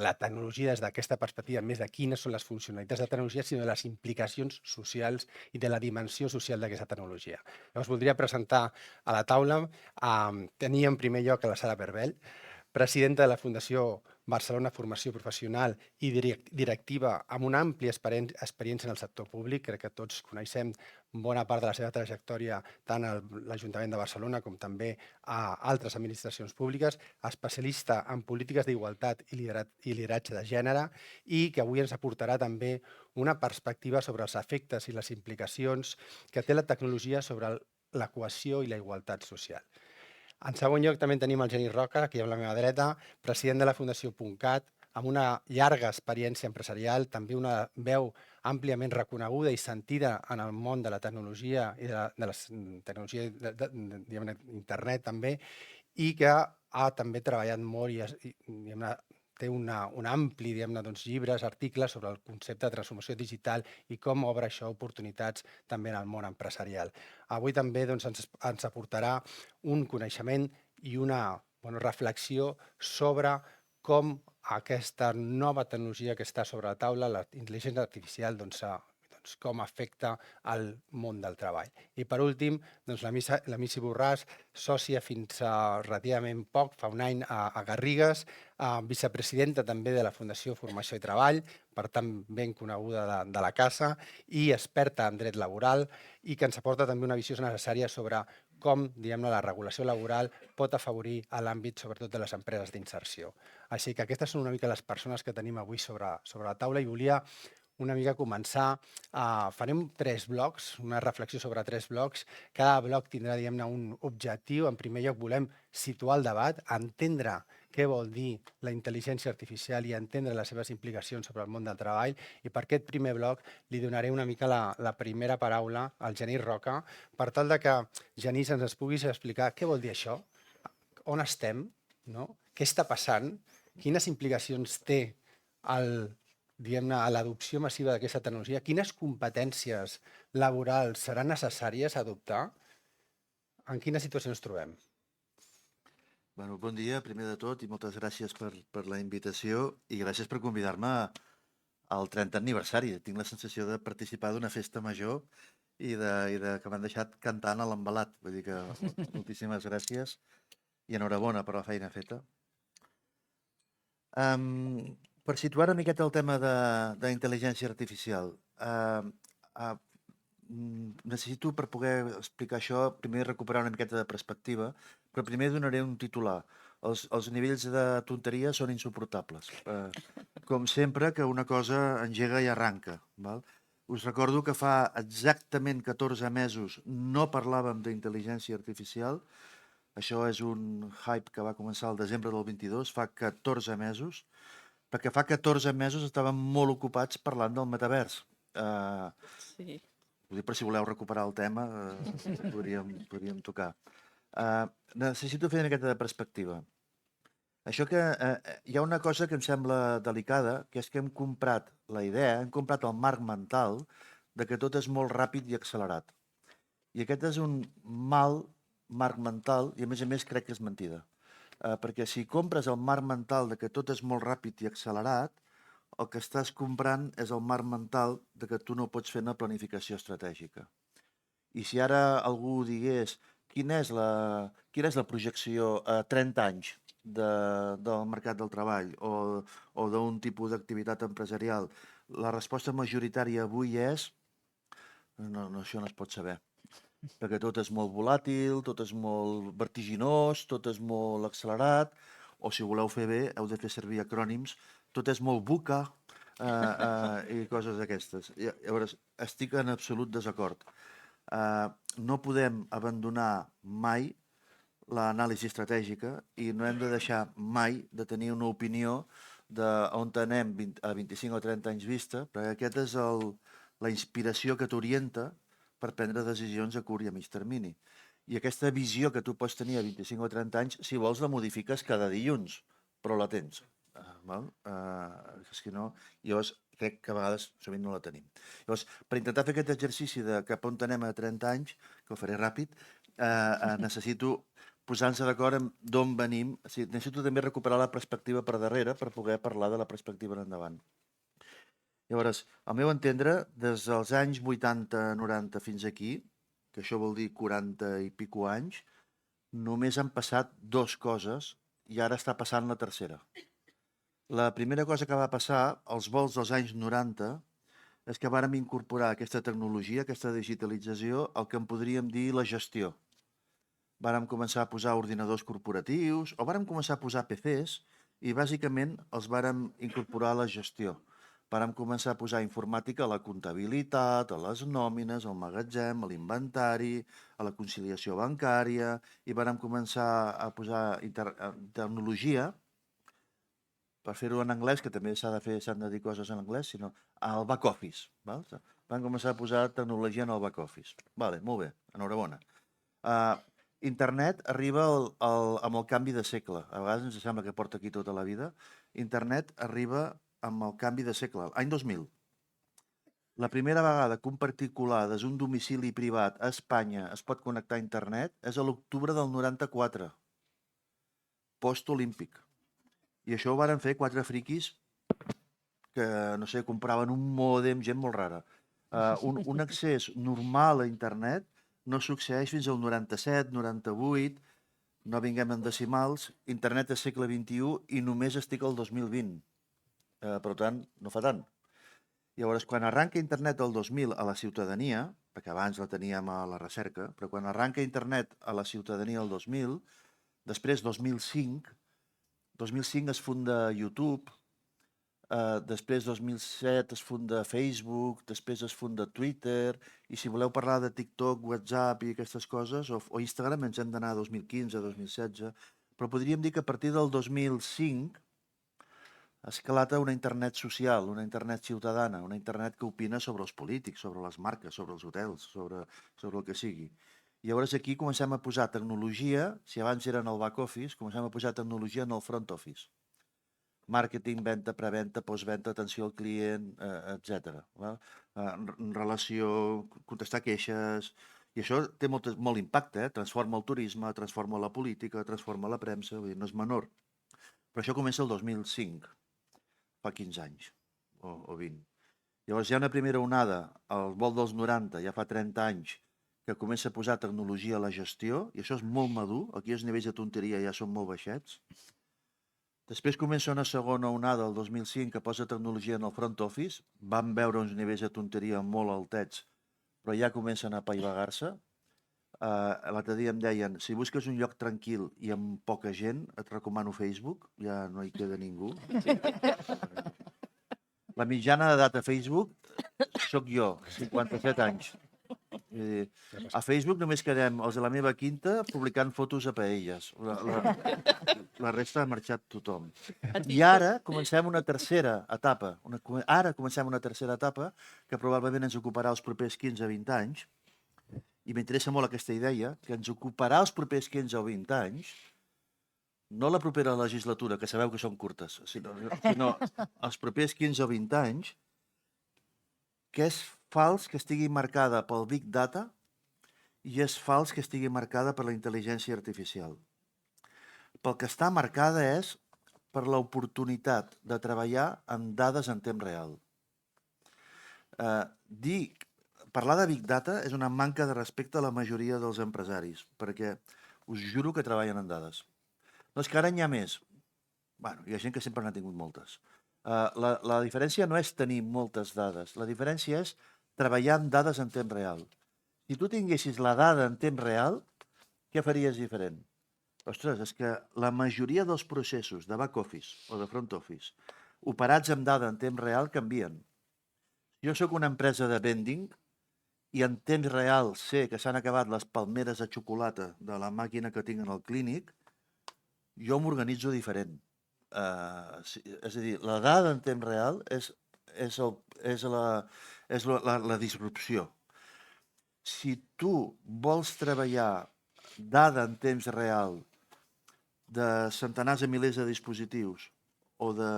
la tecnologia, des d'aquesta perspectiva més de quines són les funcionalitats de la tecnologia, sinó de les implicacions socials i de la dimensió social d'aquesta tecnologia. Llavors, voldria presentar a la taula, tenir en primer lloc a la Sara Berbel. presidenta de la Fundació Barcelona Formació Professional i directiva amb una àmplia experiència en el sector públic. Crec que tots coneixem bona part de la seva trajectòria tant a l'Ajuntament de Barcelona com també a altres administracions públiques, especialista en polítiques d'igualtat i lideratge de gènere i que avui ens aportarà també una perspectiva sobre els efectes i les implicacions que té la tecnologia sobre la cohesió i la igualtat social. En segon lloc, també tenim el Genís Roca, aquí a la meva dreta, president de la Fundació .cat, amb una llarga experiència empresarial, també una veu àmpliament reconeguda i sentida en el món de la tecnologia i de la tecnologia d'internet també, i que ha també treballat molt i té un ampli llibres, articles sobre el concepte de transformació digital i com obre això oportunitats també en el món empresarial. Avui també ens aportarà un coneixement i una reflexió sobre com aquesta nova tecnologia que està sobre la taula, la intel·ligència artificial, com afecta el món del treball. I per últim, la Missy Borràs, sòcia fins a relativament poc, fa un any a Garrigues, vicepresidenta també de la Fundació Formació i Treball, per tant ben coneguda de la casa i experta en dret laboral i que ens aporta també una visió necessària sobre com la regulació laboral pot afavorir l'àmbit sobretot de les empreses d'inserció. Així que aquestes són una mica les persones que tenim avui sobre la taula i volia una mica començar. Farem 3 blocs, una reflexió sobre 3 blocs. Cada bloc tindrà un objectiu. En primer lloc volem situar el debat, entendre què vol dir la intel·ligència artificial i entendre les seves implicacions sobre el món del treball. I per aquest primer bloc li donaré una mica la primera paraula al Genís Roca per tal que Genís ens puguis explicar què vol dir això, on estem, què està passant, quines implicacions té a l'adopció massiva d'aquesta tecnologia, quines competències laborals seran necessàries adoptar, en quina situació ens trobem? Bon dia, primer de tot, i moltes gràcies per la invitació i gràcies per convidar-me al 30è aniversari. Tinc la sensació de participar d'una festa major i que m'han deixat cantant a l'embalat. Vull dir que moltíssimes gràcies i enhorabona per la feina feta. Per situar una miqueta el tema d'intel·ligència artificial, necessito, per poder explicar això, primer recuperar una miqueta de perspectiva, però primer donaré un titular. Els nivells de tonteria són insuportables. Com sempre que una cosa engega i arranca. Us recordo que fa exactament 14 mesos no parlàvem d'intel·ligència artificial. Això és un hype que va començar al desembre del 22, fa 14 mesos, perquè fa 14 mesos estàvem molt ocupats parlant del metavers. Sí. Per si voleu recuperar el tema, podríem tocar. Necessito fer una miqueta de perspectiva. Això que hi ha una cosa que em sembla delicada, que és que hem comprat la idea, hem comprat el marc mental de que tot és molt ràpid i accelerat. I aquest és un mal marc mental i a més crec que és mentida. Perquè si compres el marc mental de que tot és molt ràpid i accelerat, el que estàs comprant és el marc mental de que tu no pots fer una planificació estratègica. I si ara algú digués quina és la projecció a 30 anys del mercat del treball o d'un tipus d'activitat empresarial, la resposta majoritària avui és no, això no es pot saber. Perquè tot és molt volàtil, tot és molt vertiginós, tot és molt accelerat, o si voleu fer bé heu de fer servir acrònims, tot és molt VUCA i coses d'aquestes. Llavors, estic en absolut desacord. No podem abandonar mai l'anàlisi estratègica i no hem de deixar mai de tenir una opinió d'on anem a 25 o 30 anys vista, perquè aquesta és la inspiració que t'orienta per prendre decisions a curt i a mig termini. I aquesta visió que tu pots tenir a 25 o 30 anys, si vols la modifiques cada dilluns, però la tens. És que no, llavors crec que a vegades sovint no la tenim. Llavors, per intentar fer aquest exercici de cap on anem a 30 anys, que ho faré ràpid, necessito posar-nos d'acord amb d'on venim, necessito també recuperar la perspectiva per darrere per poder parlar de la perspectiva en endavant. Llavors, al meu entendre, des dels anys 80-90 fins aquí, que això vol dir 40 i pico anys, només han passat 2 coses i ara està passant la tercera. La primera cosa que va passar als vols dels anys 90 és que vàrem incorporar aquesta tecnologia, aquesta digitalització, el que en podríem dir la gestió. Vàrem començar a posar ordinadors corporatius o vàrem començar a posar PCs i bàsicament els vàrem incorporar a la gestió. Vàrem començar a posar informàtica a la comptabilitat, a les nòmines, al magatzem, a l'inventari, a la conciliació bancària i vàrem començar a posar tecnologia, per fer-ho en anglès, que també s'han de dir coses en anglès, sinó al back office. Val? Vam començar a posar tecnologia en el back office. Vale, molt bé, enhorabona. Internet arriba amb el canvi de segle. A vegades ens sembla que porta aquí tota la vida. Internet arriba amb el canvi de segle, any 2000. La primera vegada que un particular des d'un domicili privat a Espanya es pot connectar a internet és a l'octubre del 94, post-olímpic. I això ho varen fer 4 friquis que, no sé, compraven un mòdem, gent molt rara. Un accés normal a internet no succeeix fins al 97, 98, no vinguem en decimals, internet és segle XXI i només estic al 2020. Per tant, no fa tant. Llavors, quan arranca internet el 2000 a la ciutadania, perquè abans la teníem a la recerca, però quan arranca internet a la ciutadania el 2000, després 2005 es funda YouTube, després 2007 es funda Facebook, després es funda Twitter, i si voleu parlar de TikTok, WhatsApp i aquestes coses, o Instagram, ens hem d'anar a 2015, 2016, però podríem dir que a partir del 2005 esclata una internet social, una internet ciutadana, una internet que opina sobre els polítics, sobre les marques, sobre els hotels, sobre el que sigui. I llavors aquí comencem a posar tecnologia, si abans era en el back office, comencem a posar tecnologia en el front office. Màrqueting, venda, preventa, postventa, atenció al client, etc. Relació, contestar queixes... I això té molt impacte, transforma el turisme, transforma la política, transforma la premsa, vull dir, no és menor. Però això comença el 2005, fa 15 anys o 20. Llavors hi ha una primera onada, al vol dels 90, ja fa 30 anys, que comença a posar tecnologia a la gestió, i això és molt madur, aquí els nivells de tonteria ja són molt baixets. Després comença una segona onada, el 2005, que posa tecnologia en el front office, vam veure uns nivells de tonteria molt altets, però ja comencen a apaivagar-se. L'altre dia em deien, si busques un lloc tranquil i amb poca gent, et recomano Facebook, ja no hi queda ningú. La mitjana d'edat a Facebook sóc jo, 57 anys. A Facebook només quedem els de la meva quinta publicant fotos a paelles. La resta ha marxat tothom. I ara comencem una tercera etapa. Que probablement ens ocuparà els propers 15-20 anys. I m'interessa molt aquesta idea, que ens ocuparà els propers 15 o 20 anys, no la propera legislatura, que sabeu que són curtes, sinó els propers 15 o 20 anys, que és fals que estigui marcada pel Big Data i és fals que estigui marcada per la intel·ligència artificial. Pel que està marcada és per l'oportunitat de treballar amb dades en temps real. Parlar de Big Data és una manca de respecte a la majoria dels empresaris, perquè us juro que treballen en dades. No, és que ara n'hi ha més. Bueno, hi ha gent que sempre n'ha tingut moltes. La diferència no és tenir moltes dades, la diferència és treballar amb dades en temps real. Si tu tinguessis la dada en temps real, què faries diferent? Ostres, és que la majoria dels processos de back office o de front office operats amb dada en temps real canvien. Jo sóc una empresa de vending i en temps real sé que s'han acabat les palmeres de xocolata de la màquina que tinc en el clínic, jo m'organitzo diferent. És a dir, la dada en temps real és la disrupció. Si tu vols treballar dada en temps real de centenars de milers de dispositius o de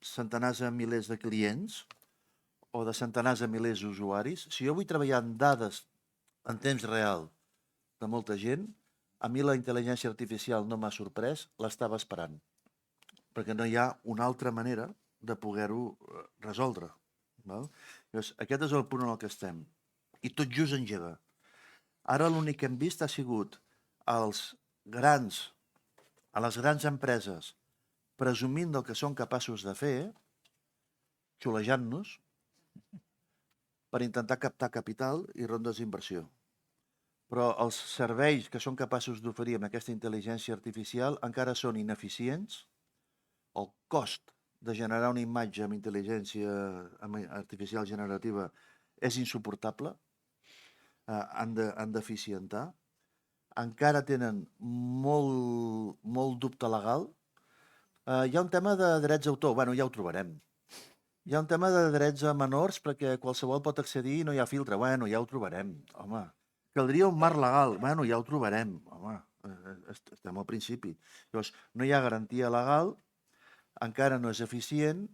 centenars de milers de clients o de centenars de milers d'usuaris, si jo vull treballar amb dades en temps real de molta gent, a mi la intel·ligència artificial no m'ha sorprès, l'estava esperant, perquè no hi ha una altra manera de poder-ho resoldre. Llavors, aquest és el punt en el que estem. I tot just engega. Ara l'únic que hem vist ha sigut els grans a les grans empreses presumint del que són capaços de fer, xulejant-nos, per intentar captar capital i rondes d'inversió. Però els serveis que són capaços d'oferir amb aquesta intel·ligència artificial encara són ineficients, el cost de generar una imatge amb intel·ligència artificial generativa és insuportable, han d'eficientar, encara tenen molt dubte legal. Hi ha un tema de drets d'autor, bueno, ja ho trobarem. Hi ha un tema de drets a menors perquè qualsevol pot accedir i no hi ha filtre, bueno, ja ho trobarem, home. Caldria un marc legal, bueno, ja ho trobarem, home, estem al principi. Llavors, no hi ha garantia legal, encara no és eficient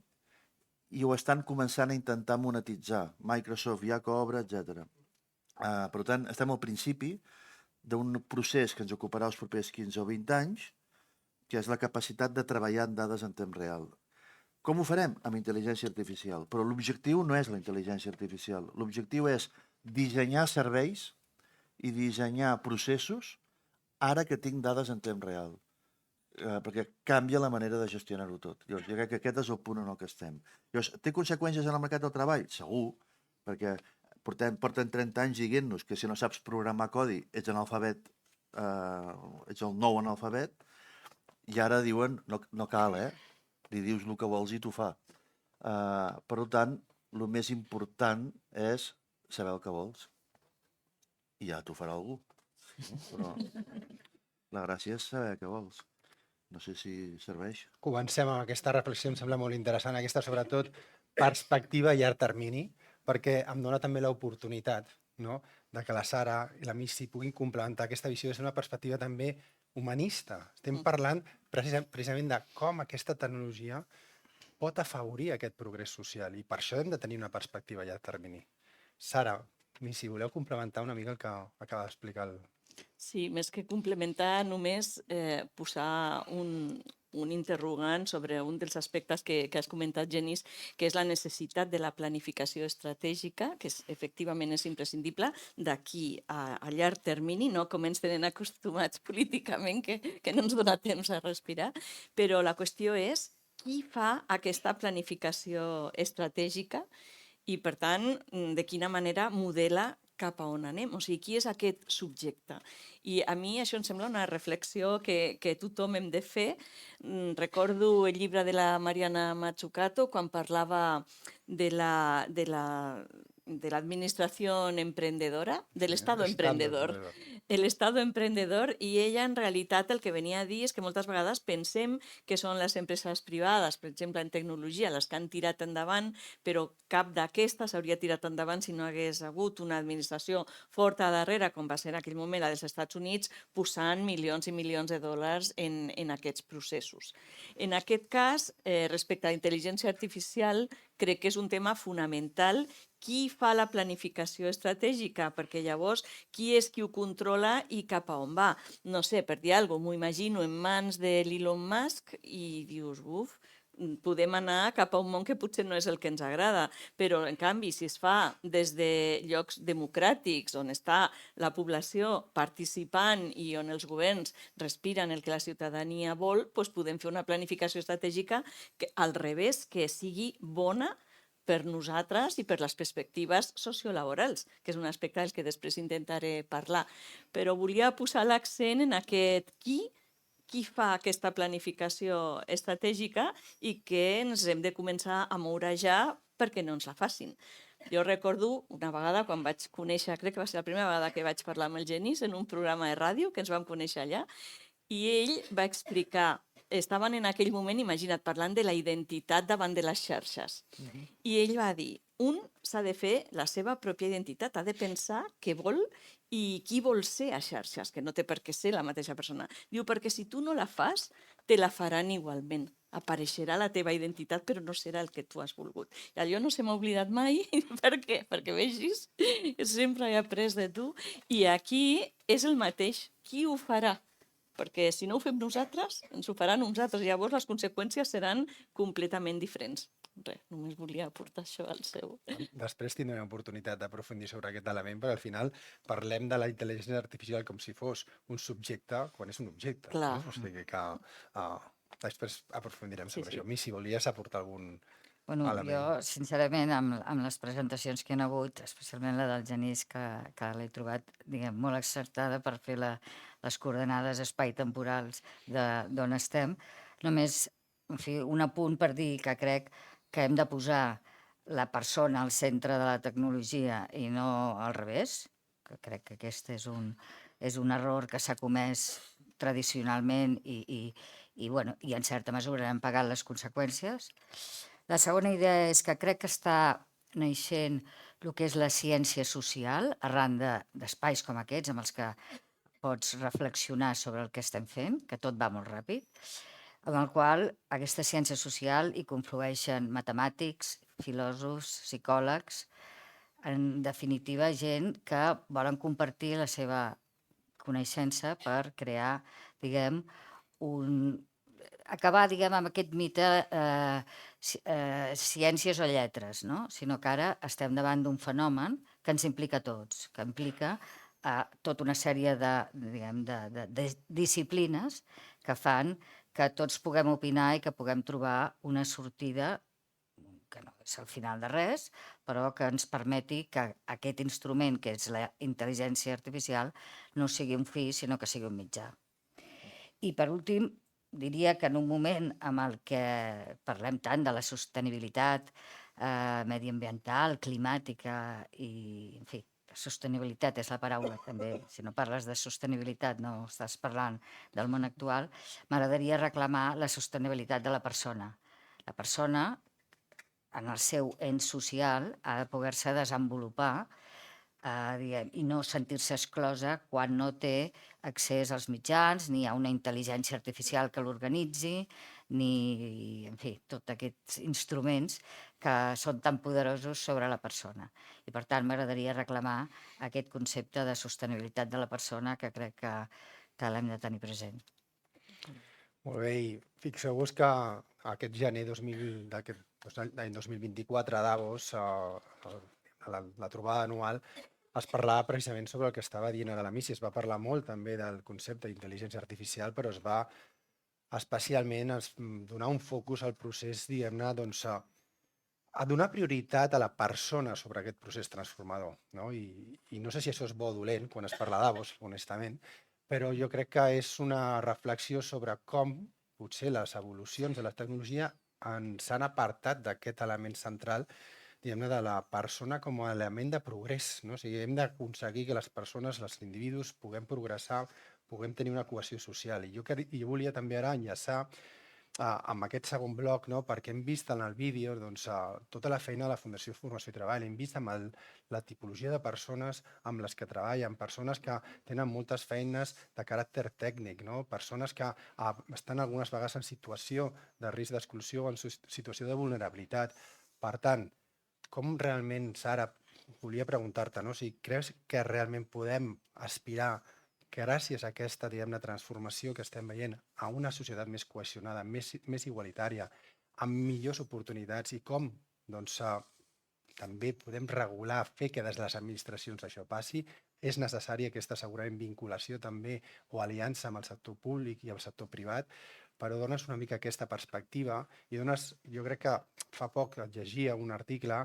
i ho estan començant a intentar monetitzar. Microsoft ja cobra, etc. Per tant, estem al principi d'un procés que ens ocuparà els propers 15 o 20 anys, que és la capacitat de treballar en dades en temps real. Com ho farem? Amb intel·ligència artificial. Però l'objectiu no és la intel·ligència artificial. L'objectiu és dissenyar serveis i dissenyar processos ara que tinc dades en temps real. Perquè canvia la manera de gestionar-ho tot. Llavors, jo crec que aquest és el punt en el que estem. Llavors, té conseqüències en el mercat del treball? Segur, perquè porten 30 anys dient-nos que si no saps programar codi ets analfabet, ets el nou analfabet, i ara diuen, no cal, li dius el que vols i t'ho fa. Per tant, el més important és saber el que vols. I ja t'ho farà algú. Però la gràcia és saber què vols. No sé si serveix. Comencem amb aquesta reflexió, em sembla molt interessant, aquesta sobretot perspectiva a llarg termini, perquè em dona també l'oportunitat, no?, de que la Sara i la Missy puguin complementar aquesta visió des d'una perspectiva també humanista. Estem parlant precisament de com aquesta tecnologia pot afavorir aquest progrés social i per això hem de tenir una perspectiva a llarg termini. Sara, Missy, voleu complementar una mica el que acaba d'explicar el... Sí, més que complementar, només posar un interrogant sobre un dels aspectes que has comentat, Genís, que és la necessitat de la planificació estratègica, que efectivament és imprescindible d'aquí a llarg termini, no com ens tenen acostumats políticament, que no ens dona temps a respirar, però la qüestió és qui fa aquesta planificació estratègica i, per tant, de quina manera modela cap a on anem, o sigui, qui és aquest subjecte. I a mi això em sembla una reflexió que tothom hem de fer. Recordo el llibre de la Mariana Mazzucato quan parlava de l'administració emprendedora, de l'Estado emprendedor. El Estado emprendedor, i ella en realitat el que venia a dir és que moltes vegades pensem que són les empreses privades, per exemple en tecnologia, les que han tirat endavant, però cap d'aquestes hauria tirat endavant si no hagués hagut una administració forta darrere, com va ser en aquell moment la dels Estats Units, posant milions i milions de dòlars en aquests processos. En aquest cas, respecte a la intel·ligència artificial, crec que és un tema fonamental qui fa la planificació estratègica, perquè llavors qui és qui ho controla i cap a on va. No sé, per dir alguna cosa, m'ho imagino en mans de l'Elon Musk i dius, podem anar cap a un món que potser no és el que ens agrada, però en canvi si es fa des de llocs democràtics on està la població participant i on els governs respiren el que la ciutadania vol, doncs podem fer una planificació estratègica que, al revés, que sigui bona per nosaltres i per les perspectives sociolaborals, que és un aspecte del que després intentaré parlar. Però volia posar l'accent en aquest qui fa aquesta planificació estratègica i que ens hem de començar a moure ja perquè no ens la facin. Jo recordo una vegada quan vaig conèixer, crec que va ser la primera vegada que vaig parlar amb el Genís en un programa de ràdio, que ens vam conèixer allà, i ell va explicar, estaven en aquell moment, imagina't, parlant de la identitat davant de les xarxes. I ell va dir, un s'ha de fer la seva pròpia identitat, ha de pensar què vol i qui vol ser a xarxes, que no té per què ser la mateixa persona. Diu, perquè si tu no la fas, te la faran igualment. Apareixerà la teva identitat, però no serà el que tu has volgut. I allò no se m'ha oblidat mai. Per què? Perquè vegis, sempre he après de tu. I aquí és el mateix. Qui ho farà? Perquè si no ho fem nosaltres, ens ho faran uns altres. Llavors les conseqüències seran completament diferents. res, només volia aportar això al seu. Després tindrem oportunitat d'aprofundir sobre aquest element, perquè al final parlem de la intel·ligència artificial com si fos un subjecte quan és un objecte. Clar. No? O sigui que després aprofundirem sobre Sí, sí. això. Mi, si volies aportar algun Bueno, element. jo, sincerament, amb les presentacions que hi ha hagut, especialment la del Genís, que l'he trobat, diguem, molt accertada per fer les coordenades espai-temporals d'on estem, només, en fi, un apunt per dir que crec que hem de posar la persona al centre de la tecnologia i no al revés, que crec que aquest és un error que s'ha comès tradicionalment i en certa mesura hem pagat les conseqüències. La segona idea és que crec que està naixent el que és la ciència social arran d'espais com aquests amb els que pots reflexionar sobre el que estem fent, que tot va molt ràpid, amb el qual aquesta ciència social hi conflueixen matemàtics, filòsofs, psicòlegs, en definitiva gent que volen compartir la seva coneixença per crear, diguem, acabar, diguem, amb aquest mite ciències o lletres, no? Sinó que ara estem davant d'un fenomen que ens implica a tots, que implica tota una sèrie de disciplines que fan que tots puguem opinar i que puguem trobar una sortida que no és al final de res, però que ens permeti que aquest instrument, que és la intel·ligència artificial, no sigui un fi, sinó que sigui un mitjà. I per últim, diria que en un moment en el que parlem tant de la sostenibilitat mediambiental, climàtica i, en fi, sostenibilitat és la paraula també, si no parles de sostenibilitat no estàs parlant del món actual, m'agradaria reclamar la sostenibilitat de la persona. La persona, en el seu ens social, ha de poder-se desenvolupar i no sentir-se exclosa quan no té accés als mitjans, ni a una intel·ligència artificial que l'organitzi, ni, en fi, tots aquests instruments que són tan poderosos sobre la persona. I, per tant, m'agradaria reclamar aquest concepte de sostenibilitat de la persona que crec que l'hem de tenir present. Molt bé, i fixeu-vos que aquest gener d'any 2024 a Davos, la trobada anual, es parlava precisament sobre el que estava dient ara la Missy. Es va parlar molt també del concepte d'intel·ligència artificial, però es va especialment donar un focus al procés, diguem-ne, doncs, a donar prioritat a la persona sobre aquest procés transformador. No? I no sé si això és bo o dolent quan es parla a Davos, honestament, però jo crec que és una reflexió sobre com potser les evolucions de la tecnologia ens han apartat d'aquest element central, diguem-ne, de la persona com a element de progrés. No? O sigui, hem d'aconseguir que les persones, els individus, puguem progressar, puguem tenir una cohesió social. I jo volia també ara enllaçar amb aquest segon bloc, no? Perquè hem vist en el vídeo doncs, tota la feina de la Fundació Formació i Treball, hem vist amb la tipologia de persones amb les que treballen, persones que tenen moltes feines de caràcter tècnic, no? Persones que estan algunes vegades en situació de risc d'exclusió o en situació de vulnerabilitat. Per tant, com realment, Sara, volia preguntar-te, no? Si creus que realment podem aspirar gràcies a aquesta, diguem-ne, transformació que estem veient a una societat més cohesionada, més igualitària, amb millors oportunitats i com doncs, també podem regular, fer que des de les administracions això passi, és necessària aquesta segurament vinculació també o aliança amb el sector públic i el sector privat, però dones una mica aquesta perspectiva i jo crec que fa poc llegia un article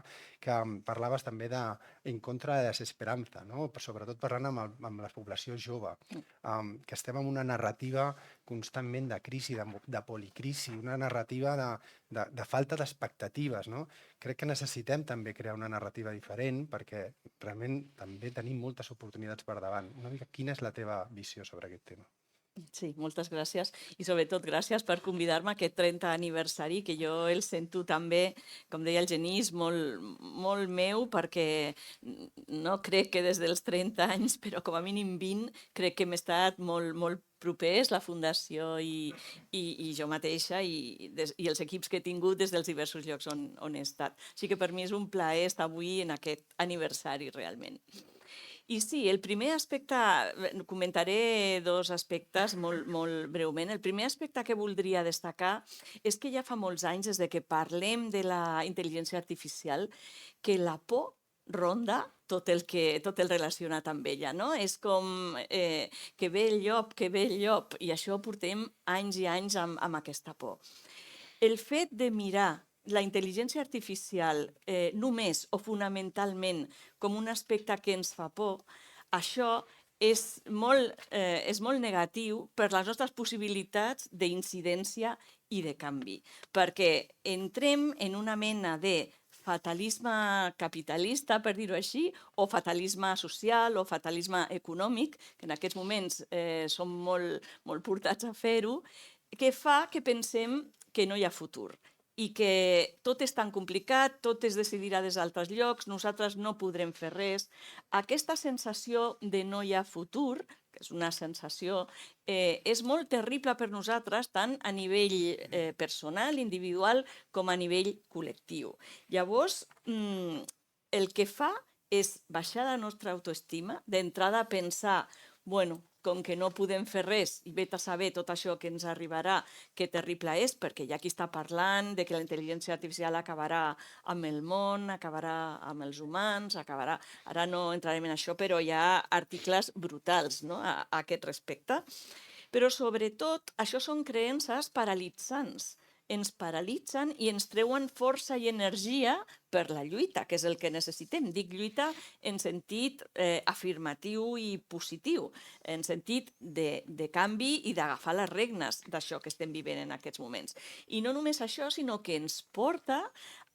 que parlaves també en contra de la desesperança, no? Sobretot parlant amb la població jove, que estem en una narrativa constantment de crisi, de policrisi, una narrativa de falta d'expectatives, no? Crec que necessitem també crear una narrativa diferent perquè realment també tenim moltes oportunitats per davant. Una mica, quina és la teva visió sobre aquest tema? Sí, moltes gràcies i sobretot gràcies per convidar-me a aquest 30 aniversari que jo el sento també, com deia el Genís, molt meu perquè no crec que des dels 30 anys, però com a mínim 20, crec que hem estat molt propers, la Fundació i jo mateixa i els equips que he tingut des dels diversos llocs on he estat. Així que per mi és un plaer estar avui en aquest aniversari realment. I sí, el primer aspecte, comentaré dos aspectes molt breument. El primer aspecte que voldria destacar és que ja fa molts anys, des de que parlem de la intel·ligència artificial, que la por ronda tot el relacionat amb ella, no? És com que ve el llop, i això portem anys i anys amb aquesta por. El fet de mirar la intel·ligència artificial només o fonamentalment com un aspecte que ens fa por, això és molt negatiu per les nostres possibilitats d'incidència i de canvi, perquè entrem en una mena de fatalisme capitalista, per dir-ho així, o fatalisme social o fatalisme econòmic, que en aquests moments som molt portats a fer-ho, que fa que pensem que no hi ha futur i que tot és tan complicat, tot es decidirà des d'altres llocs, nosaltres no podrem fer res. Aquesta sensació de no hi ha futur, que és una sensació, és molt terrible per nosaltres, tant a nivell personal, individual, com a nivell col·lectiu. Llavors, el que fa és baixar la nostra autoestima, d'entrada pensar, bueno, com que no podem fer res i vet a saber tot això que ens arribarà, que terrible és, perquè hi ha qui està parlant de que la intel·ligència artificial acabarà amb el món, acabarà amb els humans, acabarà... Ara no entrarem en això, però hi ha articles brutals, no?, a aquest respecte. Però sobretot això són creences paralitzants. Ens paralitzen i ens treuen força i energia per la lluita, que és el que necessitem. Dic lluita en sentit afirmatiu i positiu, en sentit de canvi i d'agafar les regnes d'això que estem vivint en aquests moments. I no només això, sinó que ens porta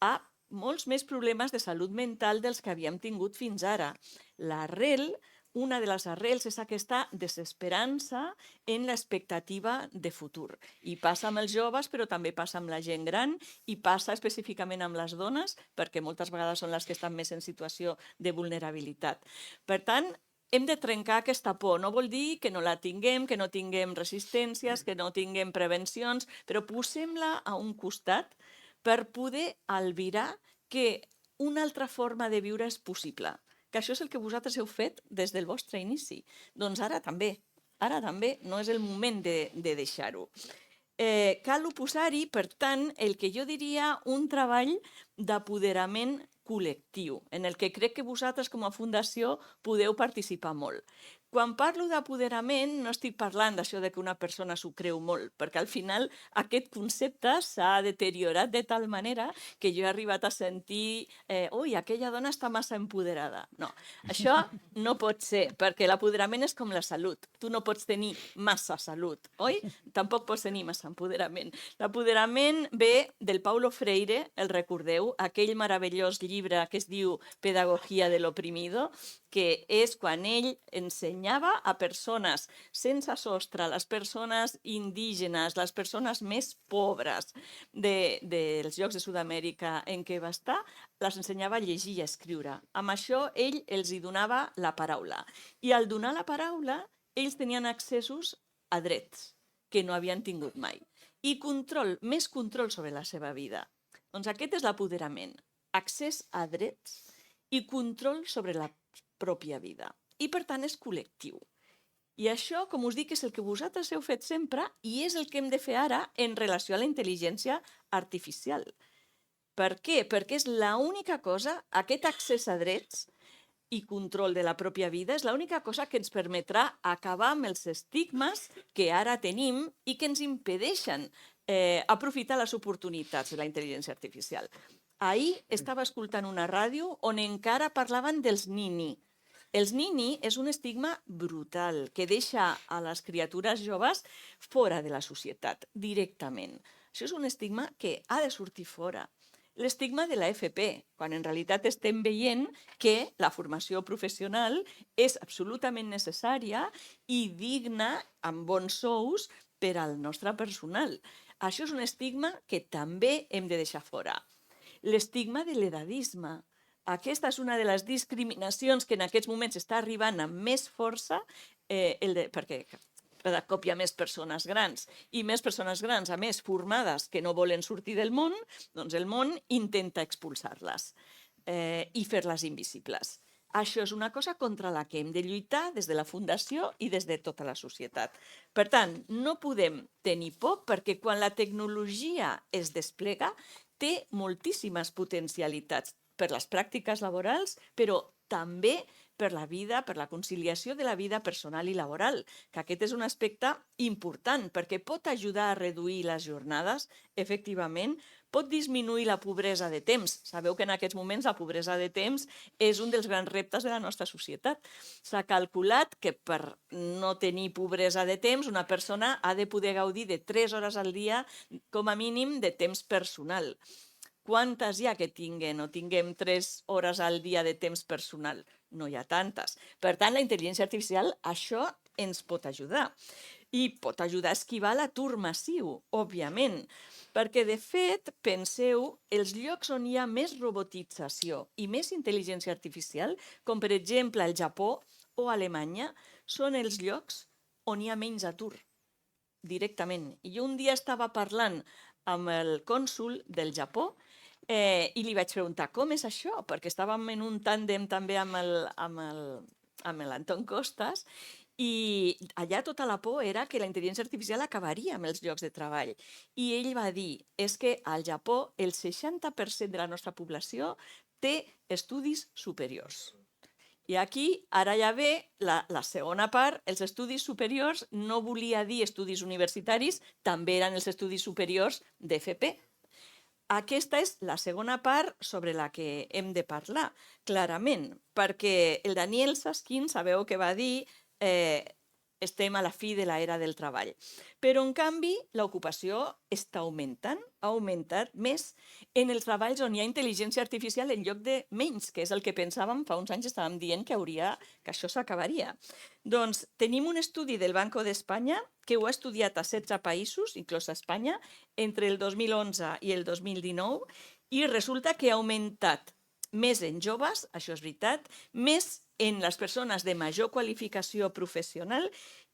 a molts més problemes de salut mental dels que havíem tingut fins ara. L'arrel, una de les arrels, és aquesta desesperança en l'expectativa de futur. I passa amb els joves, però també passa amb la gent gran, i passa específicament amb les dones, perquè moltes vegades són les que estan més en situació de vulnerabilitat. Per tant, hem de trencar aquesta por. No vol dir que no la tinguem, que no tinguem resistències, que no tinguem prevencions, però posem-la a un costat per poder albirar que una altra forma de viure és possible, que això és el que vosaltres heu fet des del vostre inici. Doncs ara també, no és el moment de deixar-ho. Cal oposar-hi, per tant, el que jo diria un treball d'apoderament col·lectiu, en el que crec que vosaltres com a fundació podeu participar molt. Quan parlo d'apoderament no estic parlant d'això de que una persona s'ho creu molt, perquè al final aquest concepte s'ha deteriorat de tal manera que jo he arribat a sentir ui, aquella dona està massa empoderada. No, això no pot ser, perquè l'apoderament és com la salut. Tu no pots tenir massa salut, oi? Tampoc pots tenir massa empoderament. L'apoderament ve del Paulo Freire, el recordeu, aquell meravellós llibre que es diu Pedagogia de l'oprimido, que és quan ell ensenyava a persones sense sostre, les persones indígenes, les persones més pobres dels llocs de Sud-amèrica en què va estar, les ensenyava a llegir i a escriure. Amb això ell els hi donava la paraula. I al donar la paraula, ells tenien accessos a drets que no havien tingut mai. I control, més control sobre la seva vida. Doncs aquest és l'apoderament. Accés a drets i control sobre la pròpia vida. I, per tant, és col·lectiu. I això, com us dic, és el que vosaltres heu fet sempre i és el que hem de fer ara en relació a la intel·ligència artificial. Per què? Perquè és l'única cosa, aquest accés a drets i control de la pròpia vida, és l'única cosa que ens permetrà acabar amb els estigmes que ara tenim i que ens impedeixen aprofitar les oportunitats de la intel·ligència artificial. Ahir estava escoltant una ràdio on encara parlaven dels nini. Els nini és un estigma brutal que deixa a les criatures joves fora de la societat, directament. Això és un estigma que ha de sortir fora. L'estigma de la FP, quan en realitat estem veient que la formació professional és absolutament necessària i digna, amb bons sous, per al nostre personal. Això és un estigma que també hem de deixar fora. L'estigma de l'edadisme. Aquesta és una de les discriminacions que en aquests moments està arribant amb més força, perquè cada cop hi ha més persones grans, i més persones grans, a més, formades, que no volen sortir del món, doncs el món intenta expulsar-les i fer-les invisibles. Això és una cosa contra la que hem de lluitar des de la Fundació i des de tota la societat. Per tant, no podem tenir por perquè quan la tecnologia es desplega té moltíssimes potencialitats per les pràctiques laborals, però també per la vida, per la conciliació de la vida personal i laboral, que aquest és un aspecte important perquè pot ajudar a reduir les jornades, efectivament, pot disminuir la pobresa de temps. Sabeu que en aquests moments la pobresa de temps és un dels grans reptes de la nostra societat. S'ha calculat que per no tenir pobresa de temps una persona ha de poder gaudir de 3 hores al dia com a mínim de temps personal. Quantes hi ha que tinguem 3 hores al dia de temps personal? No hi ha tantes. Per tant, la intel·ligència artificial això ens pot ajudar. I pot ajudar a esquivar l'atur massiu, òbviament, perquè, de fet, penseu, els llocs on hi ha més robotització i més intel·ligència artificial, com per exemple el Japó o Alemanya, són els llocs on hi ha menys atur, directament. I jo un dia estava parlant amb el cònsul del Japó i li vaig preguntar com és això, perquè estàvem en un tàndem també amb l'Anton Costas i allà tota la por era que la intel·ligència artificial acabaria amb els llocs de treball. I ell va dir, és que al Japó el 60% de la nostra població té estudis superiors. I aquí ara ja ve la segona part, els estudis superiors no volia dir estudis universitaris, també eren els estudis superiors d'FP. Aquesta és la segona part sobre la que hem de parlar, clarament, perquè el Daniel Susskind, sabeu que va dir estem a la fi de l'era del treball. Però, en canvi, l'ocupació està augmentant, ha augmentat més en els treballs on hi ha intel·ligència artificial en lloc de menys, que és el que pensàvem fa uns anys, estàvem dient que això s'acabaria. Doncs tenim un estudi del Banco d'Espanya que ho ha estudiat a 16 països, inclòs Espanya, entre el 2011 i el 2019, i resulta que ha augmentat més en joves, això és veritat, més en les persones de major qualificació professional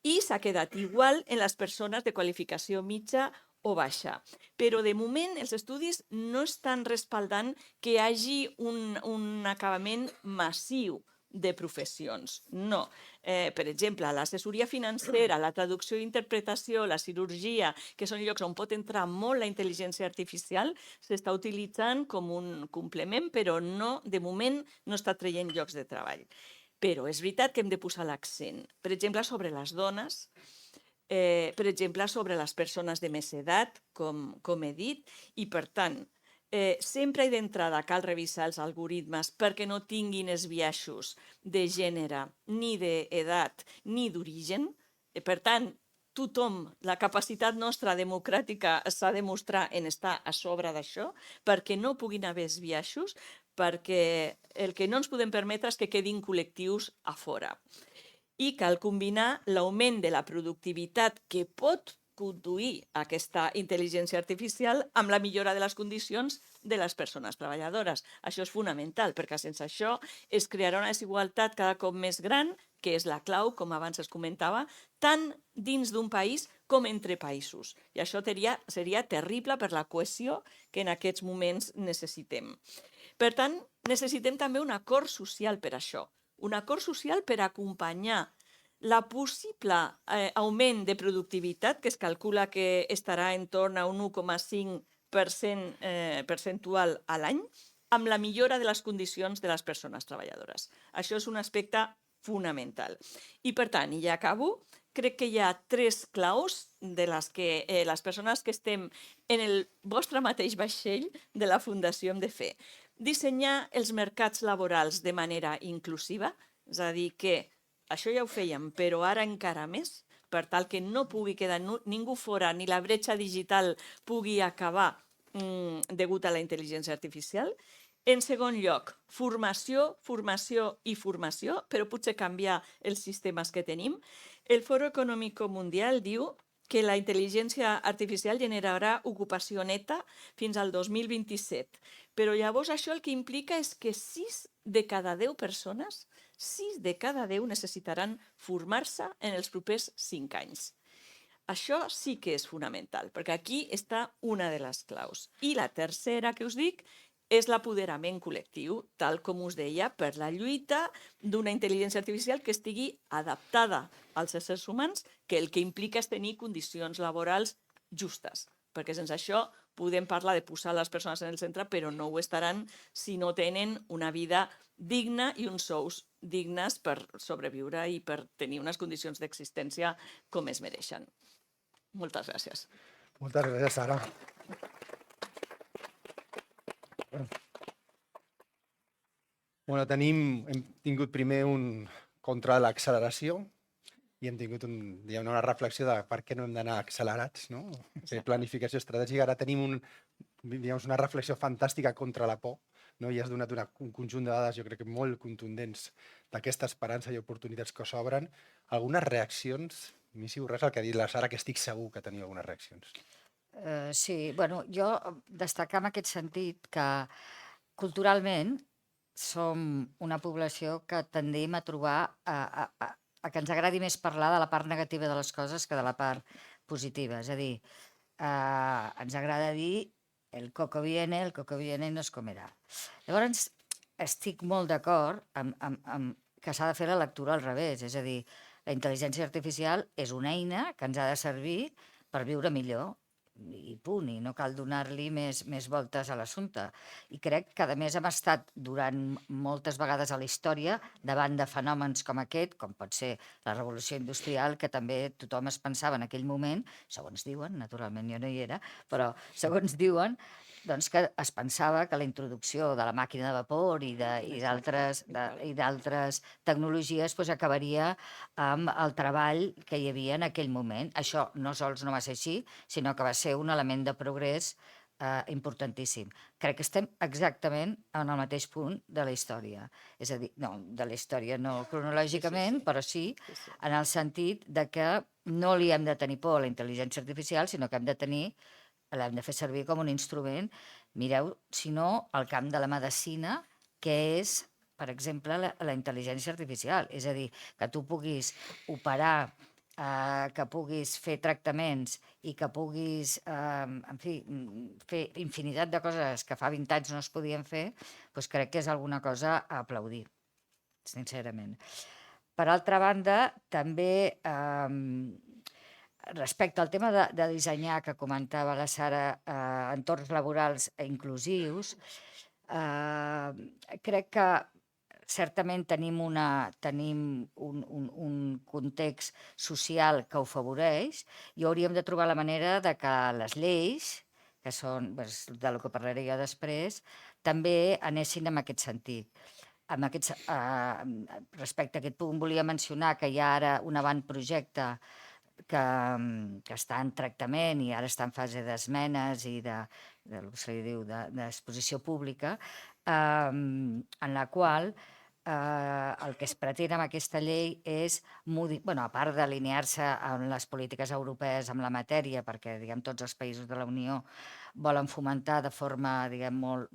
i s'ha quedat igual en les persones de qualificació mitja o baixa. Però, de moment, els estudis no estan respaldant que hi hagi un acabament massiu de professions. No. Per exemple, l'assessoria financera, la traducció i interpretació, la cirurgia, que són llocs on pot entrar molt la intel·ligència artificial, s'està utilitzant com un complement, però no, de moment no està traient llocs de treball. Però és veritat que hem de posar l'accent, per exemple, sobre les dones, per exemple, sobre les persones de més edat, com he dit, i per tant, sempre i d'entrada cal revisar els algoritmes perquè no tinguin els biaixos de gènere, ni d'edat, ni d'origen. Per tant, tothom, la capacitat nostra democràtica s'ha de mostrar en estar a sobre d'això, perquè no puguin haver els biaixos, perquè el que no ens podem permetre és que quedin col·lectius a fora. I cal combinar l'augment de la productivitat que pot conduir aquesta intel·ligència artificial amb la millora de les condicions de les persones treballadores. Això és fonamental, perquè sense això es crearà una desigualtat cada cop més gran, que és la clau, com abans es comentava, tant dins d'un país com entre països. I això seria terrible per la cohesió que en aquests moments necessitem. Per tant, necessitem també un acord social per això, un acord social per acompanyar la possible augment de productivitat, que es calcula que estarà en torn a un 1,5% percentual a l'any, amb la millora de les condicions de les persones treballadores. Això és un aspecte fonamental. I per tant, i ja acabo, crec que hi ha 3 claus de les que les persones que estem en el vostre mateix vaixell de la Fundació hem de fer. Dissenyar els mercats laborals de manera inclusiva, és a dir, que això ja ho fèiem, però ara encara més, per tal que no pugui quedar ningú fora ni la bretxa digital pugui acabar degut a la intel·ligència artificial. En segon lloc, formació, formació i formació, però potser canviar els sistemes que tenim. El Foro Econòmic Mundial diu que la intel·ligència artificial generarà ocupació neta fins al 2027. Però llavors això el que implica és que 6 de cada 10 persones, 6 de cada 10 necessitaran formar-se en els propers 5 anys. Això sí que és fonamental, perquè aquí està una de les claus. I la tercera que us dic és l'apoderament col·lectiu, tal com us deia, per la lluita d'una intel·ligència artificial que estigui adaptada als éssers humans, que el que implica és tenir condicions laborals justes, perquè sense això podem parlar de posar les persones en el centre, però no ho estaran si no tenen una vida digna i uns sous dignes per sobreviure i per tenir unes condicions d'existència com es mereixen. Moltes gràcies. Moltes gràcies, Sara. Hem tingut primer un contra l'acceleració i hem tingut una reflexió de per què no hem d'anar accelerats, no? Fer planificació estratègica. Ara tenim una reflexió fantàstica contra la por, no? I has donat un conjunt de dades, jo crec que molt contundents, d'aquesta esperança i oportunitats que s'obren. Algunes reaccions? A mi, si res, el que ha dit la Sara, que estic segur que teniu algunes reaccions. Sí, bueno, jo destacar en aquest sentit que culturalment som una població que tendim a trobar a que ens agradi més parlar de la part negativa de les coses que de la part positiva. És a dir, ens agrada dir el coco viene no es comerà. Llavors, estic molt d'acord amb que s'ha de fer la lectura al revés. És a dir, la intel·ligència artificial és una eina que ens ha de servir per viure millor. I punt, i no cal donar-li més voltes a l'assumpte. I crec que, a més, hem estat durant moltes vegades a la història davant de fenòmens com aquest, com pot ser la revolució industrial, que també tothom es pensava en aquell moment, segons diuen, naturalment jo no hi era, però segons diuen, doncs que es pensava que la introducció de la màquina de vapor i d'altres tecnologies acabaria amb el treball que hi havia en aquell moment. Això no sols no va ser així, sinó que va ser un element de progrés importantíssim. Crec que estem exactament en el mateix punt de la història. És a dir, no, de la història no cronològicament, però sí en el sentit de que no li hem de tenir por a la intel·ligència artificial, sinó que l'hem de fer servir com un instrument. Mireu, si no, el camp de la medicina, que és, per exemple, la intel·ligència artificial. És a dir, que tu puguis operar, que puguis fer tractaments i que puguis, en fi, fer infinitat de coses que fa 20 anys no es podien fer, doncs crec que és alguna cosa a aplaudir, sincerament. Per altra banda, també respecte al tema de dissenyar, que comentava la Sara, entorns laborals inclusius, crec que certament tenim un context social que ho afavoreix i hauríem de trobar la manera de que les lleis, que són del que parlaré jo després, també anessin en aquest sentit. Respecte a aquest punt volia mencionar que hi ha ara un avantprojecte que està en tractament i ara està en fase d'esmenes i d'exposició pública, en la qual el que es pretén amb aquesta llei és, a part d'alinear-se amb les polítiques europees amb la matèria, perquè tots els països de la Unió volen fomentar de forma molt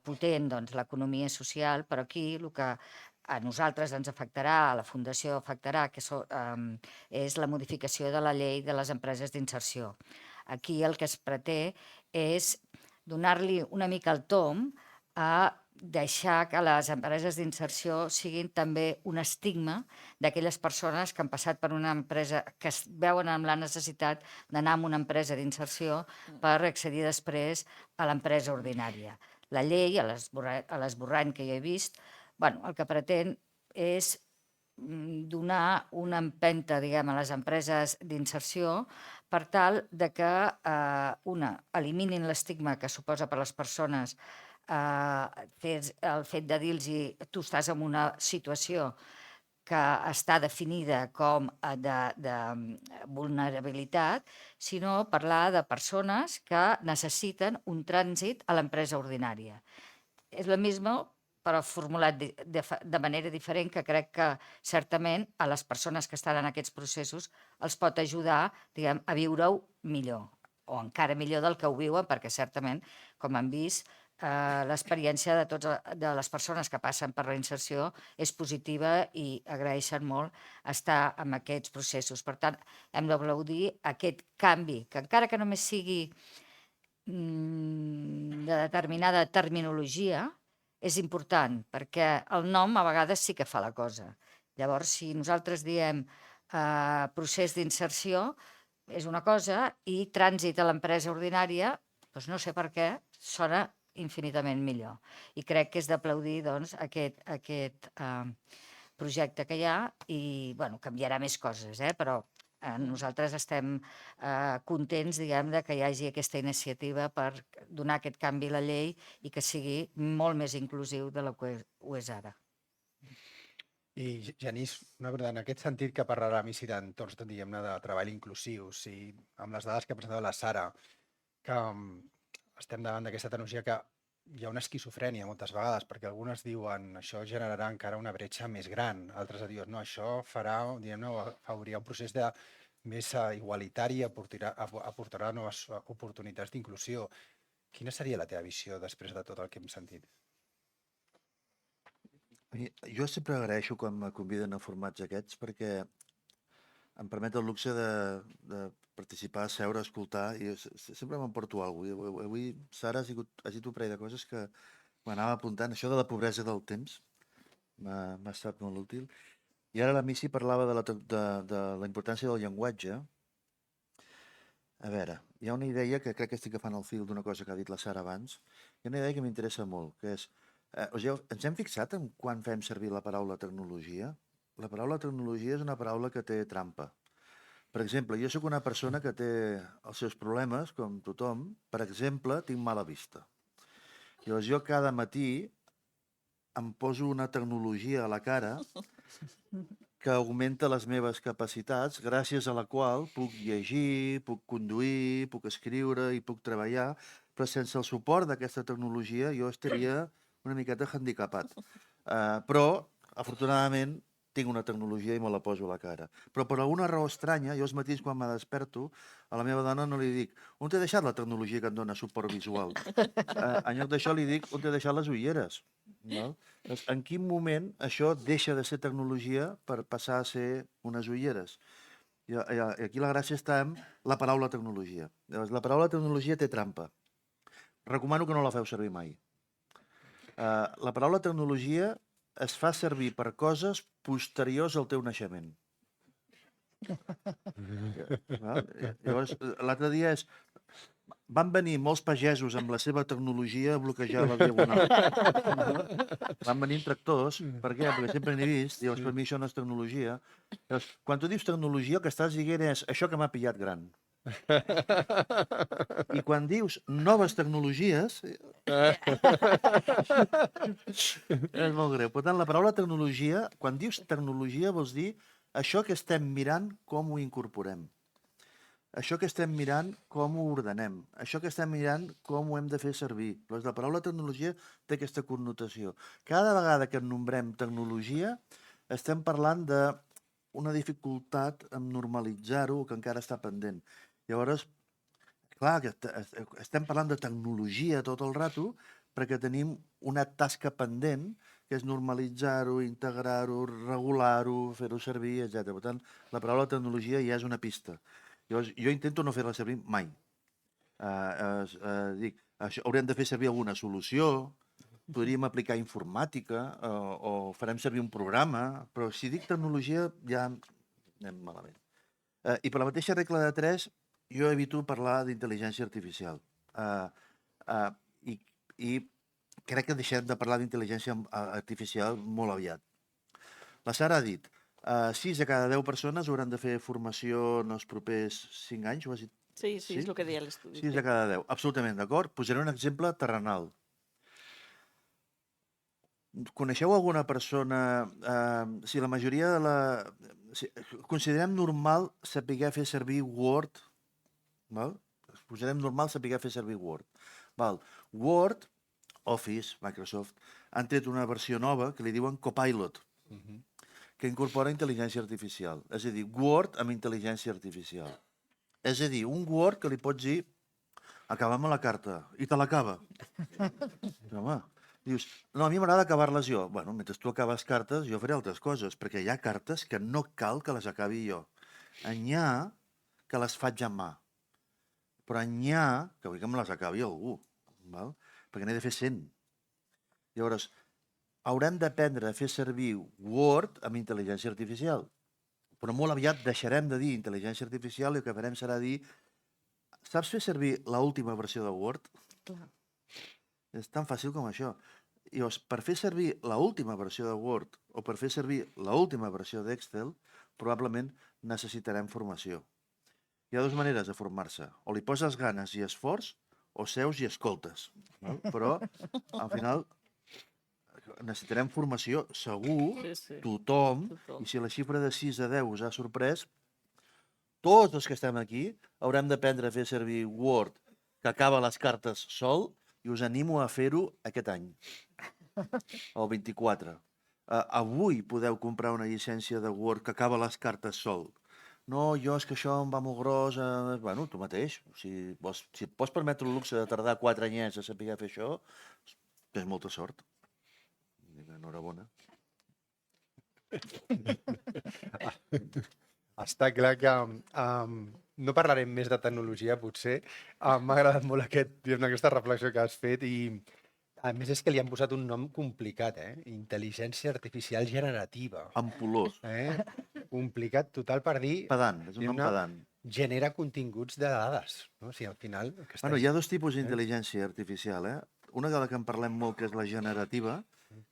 potent l'economia social, però aquí el que a nosaltres ens afectarà, a la Fundació afectarà, que és la modificació de la llei de les empreses d'inserció. Aquí el que es pretén és donar-li una mica el tomb a deixar que les empreses d'inserció siguin també un estigma d'aquelles persones que han passat per una empresa, que es veuen amb la necessitat d'anar a una empresa d'inserció per accedir després a l'empresa ordinària. La llei, a l'esborrany que jo he vist, el que pretén és donar una empenta a les empreses d'inserció per tal que, eliminin l'estigma que suposa per les persones el fet de dir-los tu estàs en una situació que està definida com de vulnerabilitat, sinó parlar de persones que necessiten un trànsit a l'empresa ordinària. És el mismo, però formulat de manera diferent, que crec que certament a les persones que estan en aquests processos els pot ajudar a viure-ho millor, o encara millor del que ho viuen, perquè certament, com hem vist, l'experiència de les persones que passen per la inserció és positiva i agraeixen molt estar en aquests processos. Per tant, hem d'aplaudir aquest canvi, que encara que només sigui de determinada terminologia és important, perquè el nom a vegades sí que fa la cosa. Llavors, si nosaltres diem procés d'inserció, és una cosa, i trànsit a l'empresa ordinària, doncs no sé per què, sona infinitament millor. I crec que és d'aplaudir doncs, aquest projecte que hi ha i bueno, canviarà més coses, però nosaltres estem contents, diguem, de que hi hagi aquesta iniciativa per donar aquest canvi a la llei i que sigui molt més inclusiu de lo que ho és ara. I, Genís, en aquest sentit que parlarà a mi si d'entorns, diguem-ne, de treball inclusiu, si amb les dades que ha presentat la Sara, que estem davant d'aquesta tecnologia que hi ha una esquizofrènia moltes vegades, perquè algunes diuen això generarà encara una bretxa més gran, altres diuen no, això farà, diguem-ne, afavorirà un procés de més igualitari i aportarà noves oportunitats d'inclusió. Quina seria la teva visió després de tot el que hem sentit? Jo sempre agraeixo quan me conviden a formats aquests perquè em permet el luxe de participar, seure, escoltar, i sempre m'emporto alguna cosa. Avui, Sara, ha dit un parell de coses que m'anava apuntant. Això de la pobresa del temps m'ha estat molt útil. I ara la Missy parlava de la importància del llenguatge. A veure, hi ha una idea que crec que estic agafant el fil d'una cosa que ha dit la Sara abans. Hi ha una idea que m'interessa molt, que és... ens hem fixat en quan fem servir la paraula tecnologia? La paraula tecnologia és una paraula que té trampa. Per exemple, jo sóc una persona que té els seus problemes, com tothom. Per exemple, tinc mala vista. Llavors jo cada matí em poso una tecnologia a la cara que augmenta les meves capacitats, gràcies a la qual puc llegir, puc conduir, puc escriure i puc treballar, però sense el suport d'aquesta tecnologia jo estaria una miqueta handicapat. Però, afortunadament, tinc una tecnologia i me la poso a la cara. Però per alguna raó estranya, jo els matins quan me desperto, a la meva dona no li dic on t'he deixat la tecnologia que et dona suport visual? En lloc d'això li dic on t'he deixat les ulleres. No? En quin moment això deixa de ser tecnologia per passar a ser unes ulleres? I aquí la gràcia està en la paraula tecnologia. Llavors, la paraula tecnologia té trampa. Recomano que no la feu servir mai. La paraula tecnologia es fa servir per coses posteriors al teu naixement. Llavors, l'altre dia és... Van venir molts pagesos amb la seva tecnologia a bloquejar la diagonal. Van venir tractors. Per què? Perquè sempre n'he vist. Llavors, per mi això no és tecnologia. Llavors, quan tu dius tecnologia, el que estàs dient és això que m'ha pillat gran. I quan dius noves tecnologies... és molt greu. Per tant, la paraula tecnologia, quan dius tecnologia, vols dir això que estem mirant com ho incorporem. Això que estem mirant com ho ordenem. Això que estem mirant com ho hem de fer servir. La paraula tecnologia té aquesta connotació. Cada vegada que nombrem tecnologia estem parlant d'una dificultat en normalitzar-ho que encara està pendent. Llavors, clar, estem parlant de tecnologia tot el rato perquè tenim una tasca pendent que és normalitzar-ho, integrar-ho, regular-ho, fer-ho servir, etc. Per tant, la paraula tecnologia ja és una pista. Llavors, jo intento no fer-la servir mai. Dic, haurem de fer servir alguna solució, podríem aplicar informàtica o farem servir un programa, però si dic tecnologia ja anem malament. I per la mateixa regla de 3, jo evito parlar d'intel·ligència artificial. I crec que deixem de parlar d'intel·ligència artificial molt aviat. La Sara ha dit 6 de cada 10 persones hauran de fer formació en els propers 5 anys, ho has dit? Sí, és el que deia l'estudi. 6 de cada 10, absolutament d'acord. Posaré un exemple terrenal. Coneixeu alguna persona, si la majoria de la... Considerem normal saber fer servir Word, val? Considerem normal saber fer servir Word. Val? Word, Office, Microsoft, han tret una versió nova que li diuen Copilot, que incorpora intel·ligència artificial. És a dir, Word amb intel·ligència artificial. És a dir, un Word que li pots dir acaba'm la carta, i te l'acaba. Home, dius, no, a mi m'agrada acabar-les jo. Bueno, mentre tu acabes cartes, jo faré altres coses, perquè hi ha cartes que no cal que les acabi jo. N'hi ha que les faig a mà. però n'hi ha que vull que me les acabi algú, val? Perquè n'he de fer 100. Llavors, haurem d'aprendre a fer servir Word amb intel·ligència artificial, però molt aviat deixarem de dir intel·ligència artificial i el que farem serà dir saps fer servir l'última versió de Word? Clar. És tan fàcil com això. Llavors, per fer servir l'última versió de Word o per fer servir l'última versió d'Excel, probablement necessitarem formació. Hi ha dues maneres de formar-se. O li poses ganes i esforç, o seus i escoltes. Val? Però, al final, necessitarem formació segur, tothom, i si la xifra de 6 a 10 us ha sorprès, tots els que estem aquí haurem d'aprendre a fer servir Word, que acaba les cartes sol, i us animo a fer-ho aquest any, el 24. Avui podeu comprar una llicència de Word que acaba les cartes sol. No, jo és que això em va molt gros. Bueno, tu mateix. Si et pots permetre el luxe de tardar 4 anyets a saber fer això, tens molta sort. Enhorabona. Està clar que no parlarem més de tecnologia, potser. M'ha agradat molt aquesta reflexió que has fet i, a més, és que li han posat un nom complicat, Intel·ligència artificial generativa. Ampulós. Complicat total per dir... Pedant, és un nom pedant. Genera continguts de dades, no? O sigui, al final... Bueno, hi ha dos tipus d'intel·ligència artificial, Una de la que en parlem molt, que és la generativa,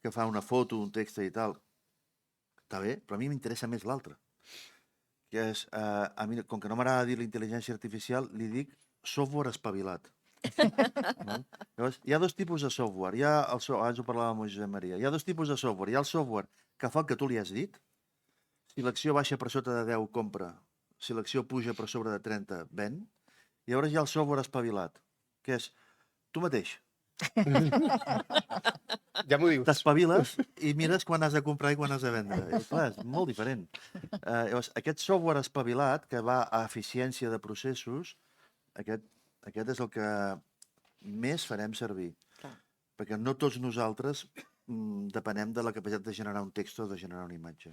que fa una foto, un text i tal. Està bé, però a mi m'interessa més l'altra. Que és, a mi, com que no m'agrada dir la intel·ligència artificial, li dic software espavilat. Llavors, hi ha dos tipus de software. Abans ho parlàvem amb Josep Maria. Hi ha dos tipus de software. Hi ha el software que fa el que tu li has dit. Si l'acció baixa per sota de 10, compra. Si l'acció puja per sobre de 30, ven. I llavors hi ha el software espavilat, que és tu mateix. Ja m'ho dius. T'espaviles i mires quan has de comprar i quan has de vendre. I, clar, és molt diferent. Llavors, aquest software espavilat, que va a eficiència de processos, aquest és el que més farem servir. Clar. Perquè no tots nosaltres depenem de la capacitat de generar un text o de generar una imatge.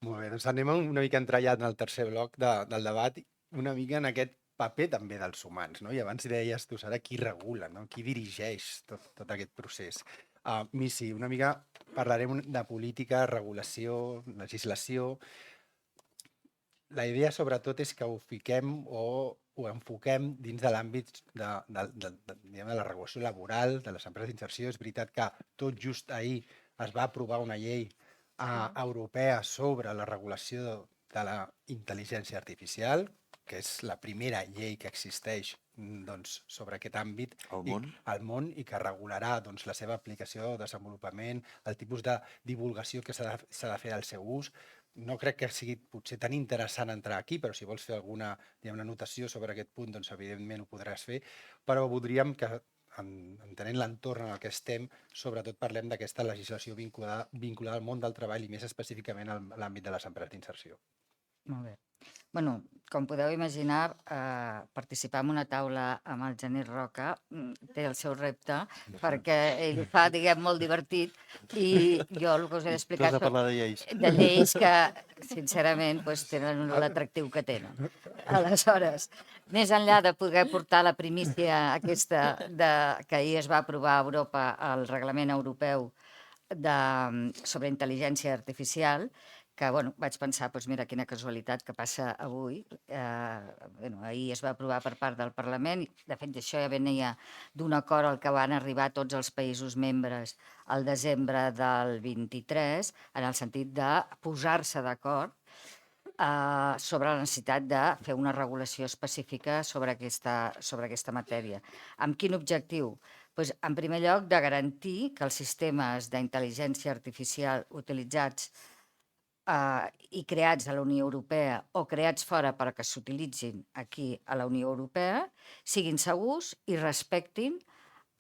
Molt bé, doncs anem una mica entrellat en el tercer bloc del debat, una mica en aquest paper també dels humans, no? I abans deies tu, Sara, qui regula, no? Qui dirigeix tot aquest procés. Missi, una mica parlarem de política, regulació, legislació. La idea, sobretot, és que ho fiquem o ho enfoquem dins de l'àmbit de la regulació laboral, de les empreses d'inserció. És veritat que tot just ahir es va aprovar una llei europea sobre la regulació de la intel·ligència artificial, que és la primera llei que existeix sobre aquest àmbit al món i que regularà la seva aplicació, desenvolupament, el tipus de divulgació que s'ha de fer del seu ús. No crec que sigui potser tan interessant entrar aquí, però si vols fer alguna anotació sobre aquest punt, doncs evidentment ho podràs fer, però voldríem que, entenent l'entorn en el que estem, sobretot parlem d'aquesta legislació vinculada al món del treball i més específicament a l'àmbit de les empreses d'inserció. Molt bé. Bueno, com podeu imaginar, participar en una taula amb el Genís Roca té el seu repte, perquè ell fa, diguem, molt divertit, i jo el que us he d'explicar Tu has de parlar de lleis. De lleis que, sincerament, tenen l'atractiu que tenen. Aleshores, més enllà de poder portar la primícia aquesta que ahir es va aprovar a Europa el Reglament Europeu sobre intel·ligència artificial, que vaig pensar, mira, quina casualitat que passa avui. Ahir es va aprovar per part del Parlament, de fet això ja venia d'un acord al que van arribar tots els països membres al desembre del 23, en el sentit de posar-se d'acord sobre la necessitat de fer una regulació específica sobre aquesta matèria. Amb quin objectiu? En primer lloc, de garantir que els sistemes d'intel·ligència artificial utilitzats i creats a la Unió Europea o creats fora per que s'utilitzin aquí a la Unió Europea siguin segurs i respectin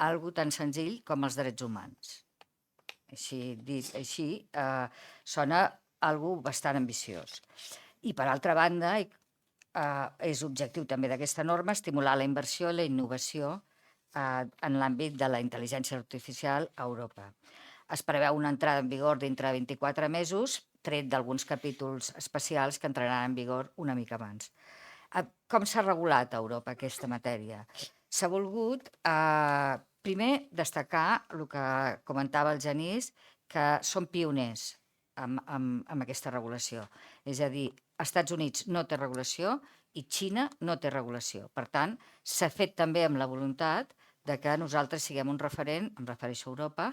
alguna tan senzill com els drets humans. Així sona alguna bastant ambiciós. I per altra banda, és objectiu també d'aquesta norma estimular la inversió i la innovació en l'àmbit de la intel·ligència artificial a Europa. Es preveu una entrada en vigor dintre de 24 mesos, tret d'alguns capítols especials que entraran en vigor una mica abans. Com s'ha regulat a Europa aquesta matèria? S'ha volgut, primer, destacar el que comentava el Genís, que són pioners amb aquesta regulació. És a dir, Estats Units no té regulació i Xina no té regulació. Per tant, s'ha fet també amb la voluntat de que nosaltres siguem un referent, em refereixo a Europa,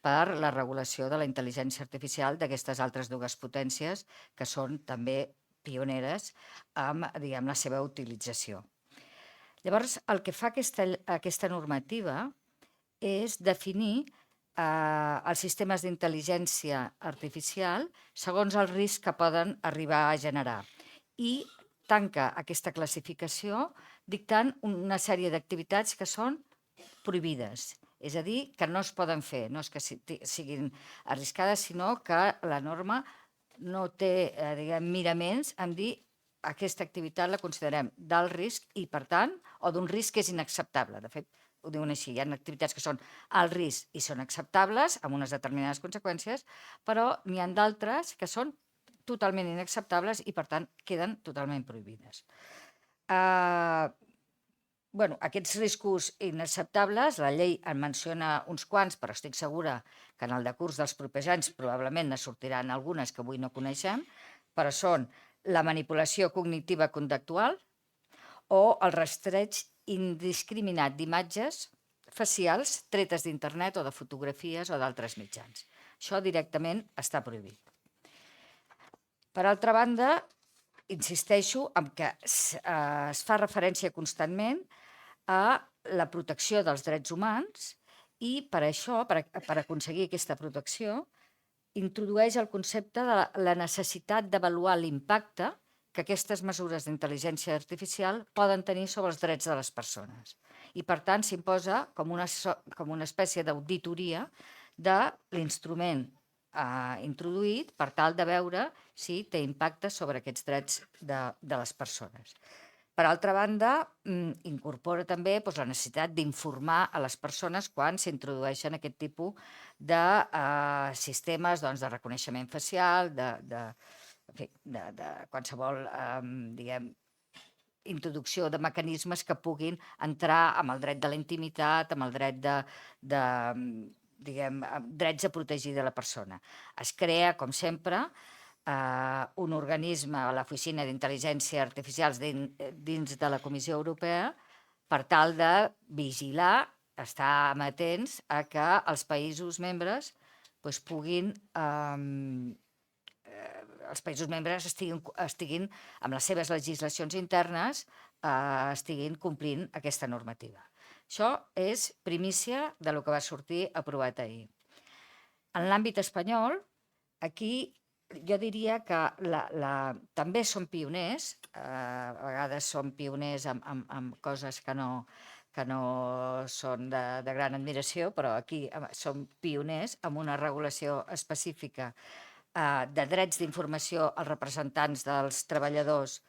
per la regulació de la intel·ligència artificial d'aquestes altres dues potències que són també pioneres amb, diguem, la seva utilització. Llavors, el que fa aquesta normativa és definir els sistemes d'intel·ligència artificial segons el risc que poden arribar a generar i tanca aquesta classificació dictant una sèrie d'activitats que són prohibides. És a dir, que no es poden fer, no és que siguin arriscades, sinó que la norma no té, diguem, miraments en dir aquesta activitat la considerem d'alt risc i, per tant, o d'un risc que és inacceptable. De fet, ho diuen així, hi ha activitats que són alt risc i són acceptables, amb unes determinades conseqüències, però n'hi ha d'altres que són totalment inacceptables i, per tant, queden totalment prohibides. Aquests riscos inacceptables, la llei en menciona uns quants, però estic segura que en el decurs dels propers anys probablement ne sortiran algunes que avui no coneixem, però són la manipulació cognitiva conductual o el rastreig indiscriminat d'imatges facials tretes d'internet o de fotografies o d'altres mitjans. Això directament està prohibit. Per altra banda, insisteixo en que es fa referència constantment a la protecció dels drets humans i per això, per aconseguir aquesta protecció, introdueix el concepte de la necessitat d'avaluar l'impacte que aquestes mesures d'intel·ligència artificial poden tenir sobre els drets de les persones. I, per tant, s'imposa com una espècie d'auditoria de l'instrument introduït per tal de veure si té impacte sobre aquests drets de les persones. Per altra banda, incorpora també la necessitat d'informar a les persones quan s'introdueixen aquest tipus de sistemes de reconeixement facial, de qualsevol, diguem, introducció de mecanismes que puguin entrar amb el dret de la intimitat, amb el dret drets a protegir de la persona. Es crea, com sempre, un organisme, l'Oficina d'Intel·ligència Artificial dins de la Comissió Europea, per tal de vigilar, estar amatents a que els països membres puguin els països membres estiguin, amb les seves legislacions internes, estiguin complint aquesta normativa. Això és primícia del que va sortir aprovat ahir. En l'àmbit espanyol, aquí jo diria que també som pioners, a vegades som pioners amb coses que no són de gran admiració, però aquí som pioners amb una regulació específica de drets d'informació als representants dels treballadors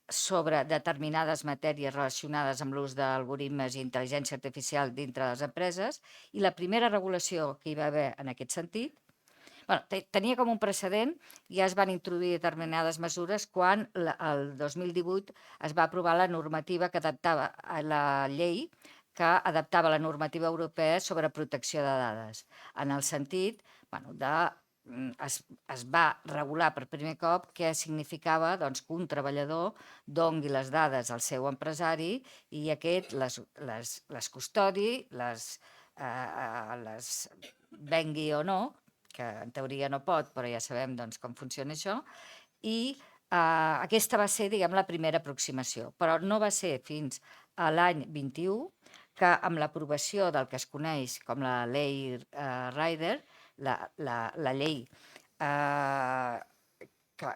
sobre determinades matèries relacionades amb l'ús d'algoritmes i intel·ligència artificial dintre de les empreses, i la primera regulació que hi va haver en aquest sentit, tenia com un precedent, ja es van introduir determinades mesures quan el 2018 es va aprovar la normativa que adaptava la llei que adaptava la normativa europea sobre protecció de dades, en el sentit es va regular per primer cop què significava que un treballador dongui les dades al seu empresari i aquest les custodi, les vengui o no, que en teoria no pot, però ja sabem com funciona això, i aquesta va ser, la primera aproximació. Però no va ser fins a l'any 21 que amb l'aprovació del que es coneix com la llei Rider, la llei que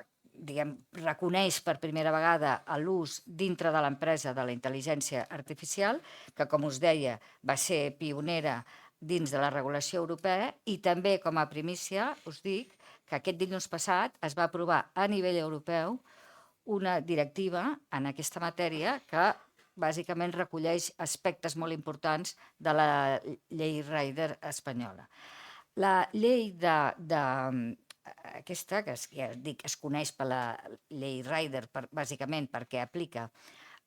reconeix per primera vegada l'ús dintre de l'empresa de la intel·ligència artificial, que, com us deia, va ser pionera dins de la regulació europea, i també, com a primícia, us dic que aquest dilluns passat es va aprovar a nivell europeu una directiva en aquesta matèria que bàsicament recolleix aspectes molt importants de la llei Rider espanyola. La llei aquesta, que ja dic, es coneix per la llei Rider, bàsicament perquè aplica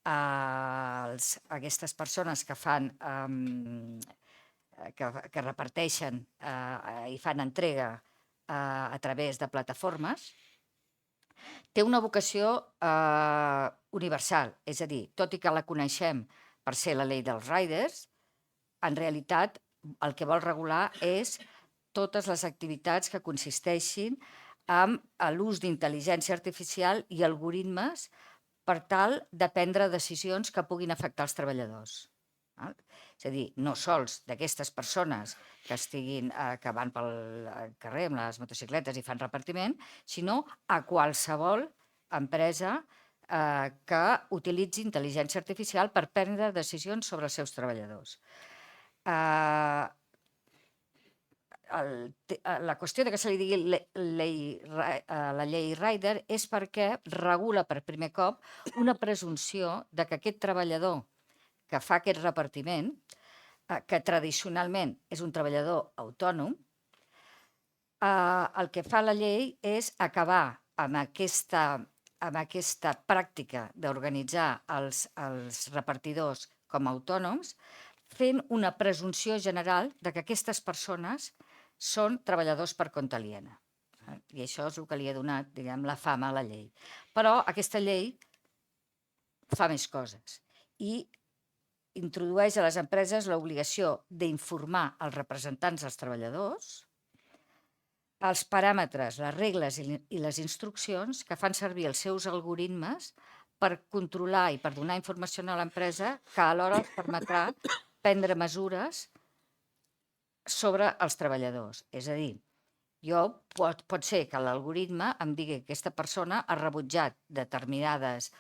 a aquestes persones que fan que reparteixen i fan entrega a través de plataformes, té una vocació universal. És a dir, tot i que la coneixem per ser la llei dels riders, en realitat el que vol regular és totes les activitats que consisteixin en l'ús d'intel·ligència artificial i algoritmes per tal de prendre decisions que puguin afectar els treballadors. És a dir, no sols d'aquestes persones que van pel carrer amb les motocicletes i fan repartiment, sinó a qualsevol empresa que utilitzi intel·ligència artificial per prendre decisions sobre els seus treballadors. La qüestió de que se li digui la llei Rider és perquè regula per primer cop una presumpció de que aquest treballador que fa aquest repartiment, que tradicionalment és un treballador autònom, el que fa la llei és acabar amb aquesta pràctica d'organitzar els repartidors com a autònoms, fent una presumpció general de que aquestes persones són treballadors per compte aliena. I això és el que li ha donat, diguem, la fama a la llei. Però aquesta llei fa més coses i introdueix a les empreses l'obligació d'informar els representants dels treballadors els paràmetres, les regles i les instruccions que fan servir els seus algoritmes per controlar i per donar informació a l'empresa que alhora els permetrà prendre mesures sobre els treballadors. És a dir, pot ser que l'algoritme em digui que aquesta persona ha rebutjat determinades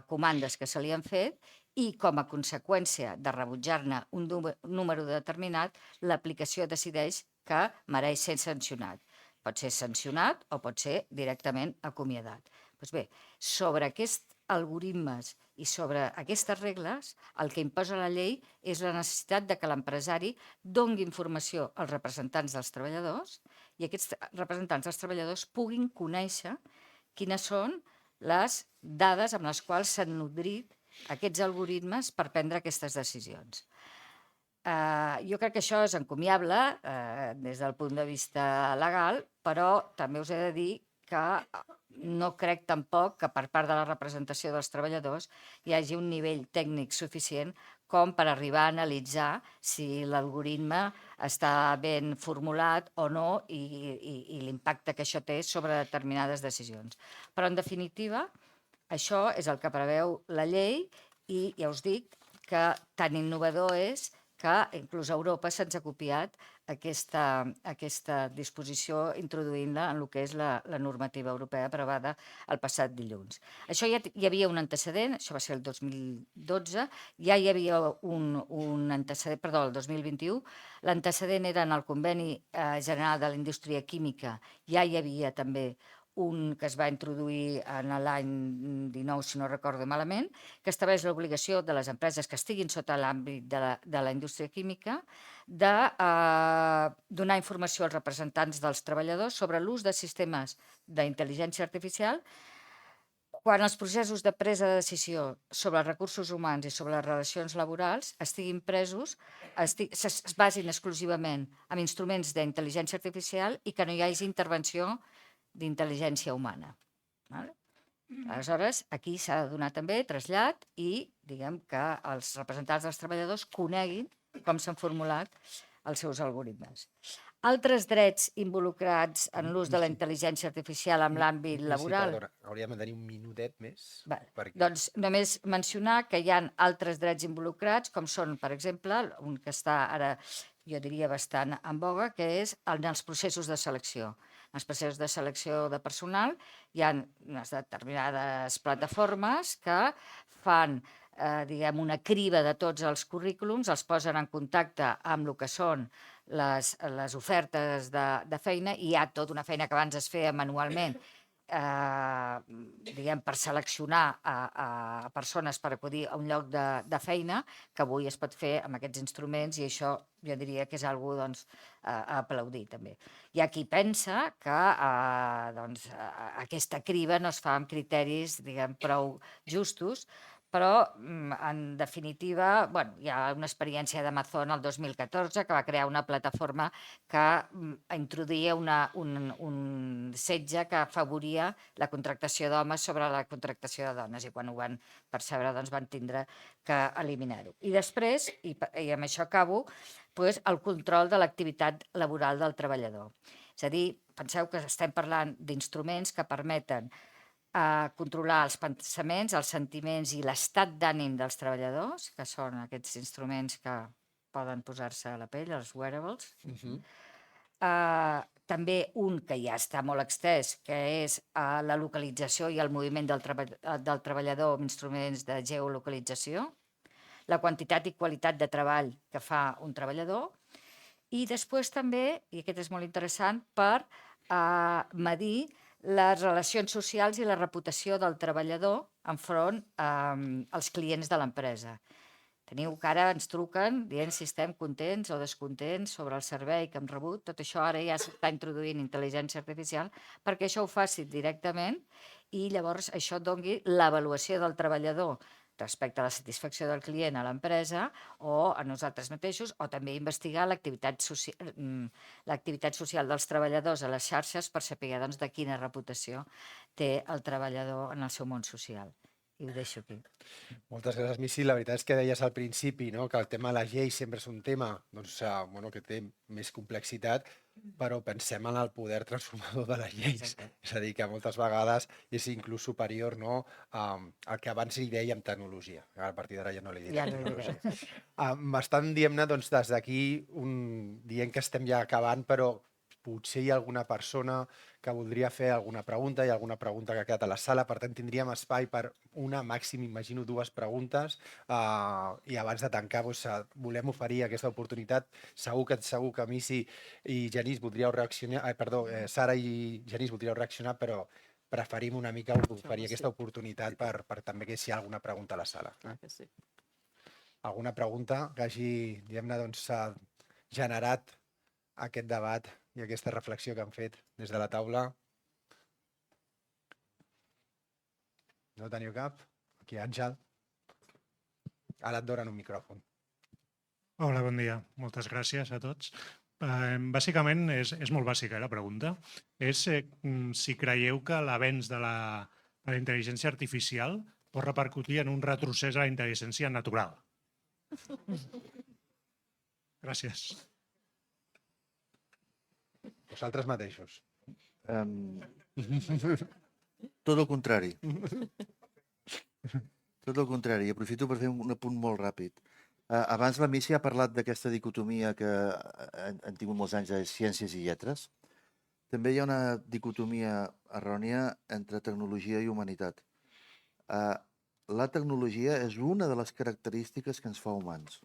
comandes que se li han fet i, com a conseqüència de rebutjar-ne un número determinat, l'aplicació decideix que mereix ser sancionat. Pot ser sancionat o pot ser directament acomiadat. Doncs bé, sobre aquests algoritmes i sobre aquestes regles, el que imposa la llei és la necessitat de que l'empresari doni informació als representants dels treballadors i aquests representants dels treballadors puguin conèixer quines són les dades amb les quals s'han nodrit aquests algoritmes per prendre aquestes decisions. Jo crec que això és encomiable des del punt de vista legal, però també us he de dir que no crec tampoc que per part de la representació dels treballadors hi hagi un nivell tècnic suficient com per arribar a analitzar si l'algoritme està ben formulat o no i l'impacte que això té sobre determinades decisions. Però, en definitiva, això és el que preveu la llei i ja us dic que tan innovador és que inclús a Europa se'ns ha copiat aquesta disposició introduint-la en el que és la normativa europea aprovada el passat dilluns. Això ja hi havia un antecedent, això va ser el 2012, ja hi havia un antecedent, perdó, el 2021, l'antecedent era en el Conveni General de la Indústria Química, ja hi havia també un que es va introduir en l'any 19, si no recordo malament, que estableix l'obligació de les empreses que estiguin sota l'àmbit de la indústria química de donar informació als representants dels treballadors sobre l'ús de sistemes d'intel·ligència artificial quan els processos de presa de decisió sobre els recursos humans i sobre les relacions laborals estiguin presos, es basin exclusivament en instruments d'intel·ligència artificial i que no hi hagi intervenció d'intel·ligència humana. Aleshores, aquí s'ha de donar també trasllat i diguem que els representants dels treballadors coneguin com s'han formulat els seus algoritmes. Altres drets involucrats en l'ús de la intel·ligència artificial en l'àmbit laboral... Perdona, hauríem de tenir un minutet més. Doncs només mencionar que hi ha altres drets involucrats, com són, per exemple, un que està ara, jo diria, bastant en voga, que és en els processos de selecció. En els processos de selecció de personal hi ha unes determinades plataformes que fan una criba de tots els currículums, els posen en contacte amb el que són les ofertes de feina i hi ha tota una feina que abans es feia manualment diguem, per seleccionar a persones per acudir a un lloc de feina, que avui es pot fer amb aquests instruments, i això jo diria que és algo doncs, a aplaudir també. Hi ha qui pensa que aquesta criba no es fa amb criteris, diguem, prou justos, però, en definitiva, hi ha una experiència d'Amazon el 2014 que va crear una plataforma que introduïa un setge que afavoria la contractació d'homes sobre la contractació de dones, i quan ho van percebre doncs van tindre que eliminar-ho. I després, i amb això acabo, el control de l'activitat laboral del treballador. És a dir, penseu que estem parlant d'instruments que permeten controlar els pensaments, els sentiments i l'estat d'ànim dels treballadors, que són aquests instruments que poden posar-se a la pell, els wearables. També un que ja està molt extès, que és la localització i el moviment del treballador amb instruments de geolocalització, la quantitat i qualitat de treball que fa un treballador, i després també, i aquest és molt interessant, per medir les relacions socials i la reputació del treballador enfront als clients de l'empresa. Teniu que ara ens truquen dient si estem contents o descontents sobre el servei que hem rebut. Tot això ara ja s'està introduint intel·ligència artificial perquè això ho faci directament i llavors això doni l'avaluació del treballador respecte a la satisfacció del client a l'empresa o a nosaltres mateixos, o també investigar l'activitat social dels treballadors a les xarxes per saber de quina reputació té el treballador en el seu món social. I ho deixo aquí. Moltes gràcies, Missy. La veritat és que deies al principi que el tema de les lleis sempre és un tema que té més complexitat, però pensem en el poder transformador de les lleis. Exacte. És a dir, que moltes vegades és inclús superior al que abans li dèiem tecnologia. A partir d'ara ja no li diré tecnologia. M'estan dient-ne des d'aquí, dient que estem ja acabant, però potser hi ha alguna persona que voldria fer alguna pregunta, hi ha alguna pregunta que ha quedat a la sala, per tant tindríem espai per una, màxim, imagino, 2 preguntes, i abans de tancar volem oferir aquesta oportunitat. Segur que Missy i Genís voldríeu reaccionar, Sara i Genís voldríeu reaccionar, però preferim una mica oferir aquesta oportunitat per també que si hi ha alguna pregunta a la sala. Alguna pregunta que hagi, diguem-ne, generat aquest debat i aquesta reflexió que han fet des de la taula? No teniu cap? Aquí, Àngel. Ara et donen un micròfon. Hola, bon dia. Moltes gràcies a tots. Bàsicament, és molt bàsica la pregunta. És si creieu que l'avenç de la intel·ligència artificial pot repercutir en un retrocés a la intel·ligència natural. Gràcies. Vosaltres mateixos. Tot el contrari. Tot el contrari. Aprofito per fer un apunt molt ràpid. Abans la Missy ha parlat d'aquesta dicotomia que han tingut molts anys de ciències i lletres. També hi ha una dicotomia errònia entre tecnologia i humanitat. La tecnologia és una de les característiques que ens fa humans.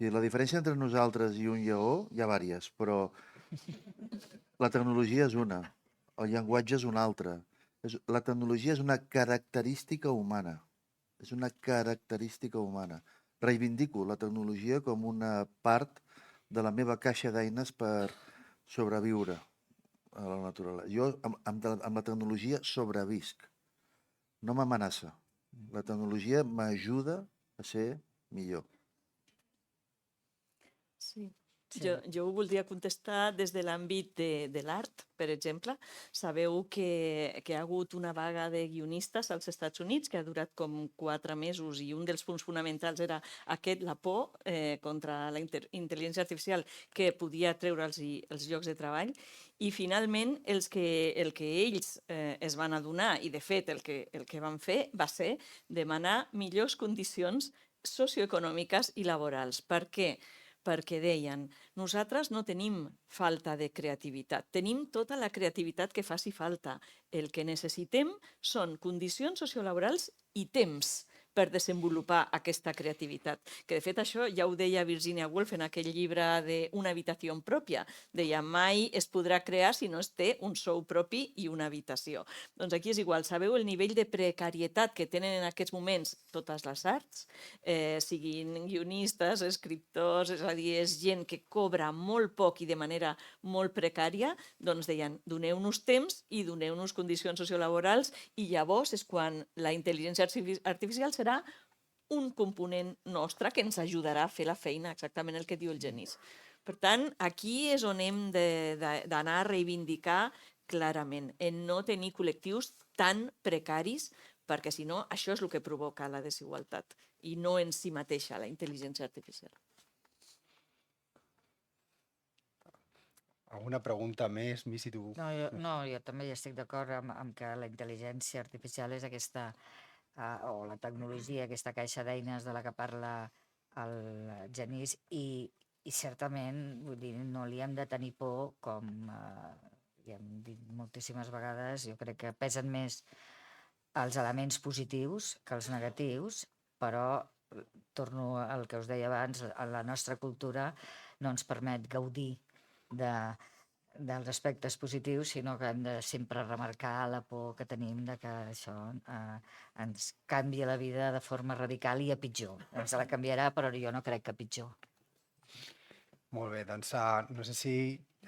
La diferència entre nosaltres i un lleó hi ha diverses, però la tecnologia és una, el llenguatge és una altra. La tecnologia és una característica humana. És una característica humana. Reivindico la tecnologia com una part de la meva caixa d'eines per sobreviure a la naturalesa. Jo amb la tecnologia sobrevisc. No m'amenaça. La tecnologia m'ajuda a ser millor. Sí. Jo ho voldria contestar des de l'àmbit de l'art, per exemple. Sabeu que hi ha hagut una vaga de guionistes als Estats Units que ha durat com 4 mesos i un dels punts fonamentals era la por contra la intel·ligència artificial que podia treure els llocs de treball i finalment el que ells es van adonar i de fet el que van fer va ser demanar millors condicions socioeconòmiques i laborals. Per què? Perquè deien, nosaltres no tenim falta de creativitat, tenim tota la creativitat que faci falta. El que necessitem són condicions sociolaborals i temps per desenvolupar aquesta creativitat. Que de fet això ja ho deia Virginia Woolf en aquell llibre d'Una habitació pròpia. Deia, mai es podrà crear si no es té un sou propi i una habitació. Doncs aquí és igual, sabeu el nivell de precarietat que tenen en aquests moments totes les arts, siguin guionistes, escriptors, és a dir, és gent que cobra molt poc i de manera molt precària, doncs deien, doneu-nos temps i doneu-nos condicions sociolaborals i llavors és quan la intel·ligència artificial serà un component nostre que ens ajudarà a fer la feina, exactament el que diu el Genís. Per tant, aquí és on hem d'anar a reivindicar clarament, en no tenir col·lectius tan precaris, perquè si no, això és el que provoca la desigualtat i no en si mateixa la intel·ligència artificial. Alguna pregunta més, Missy, tu? No, jo també hi estic d'acord amb que la intel·ligència artificial és aquesta, o la tecnologia, aquesta caixa d'eines de la que parla el Genís, i certament, vull dir, no li hem de tenir por, com ja hem dit moltíssimes vegades, jo crec que pesen més els elements positius que els negatius, però torno al que us deia abans, la nostra cultura no ens permet gaudir dels aspectes positius, sinó que hem de sempre remarcar la por que tenim de que això ens canvia la vida de forma radical i a pitjor. Ens la canviarà, però jo no crec que a pitjor. Molt bé, doncs no sé si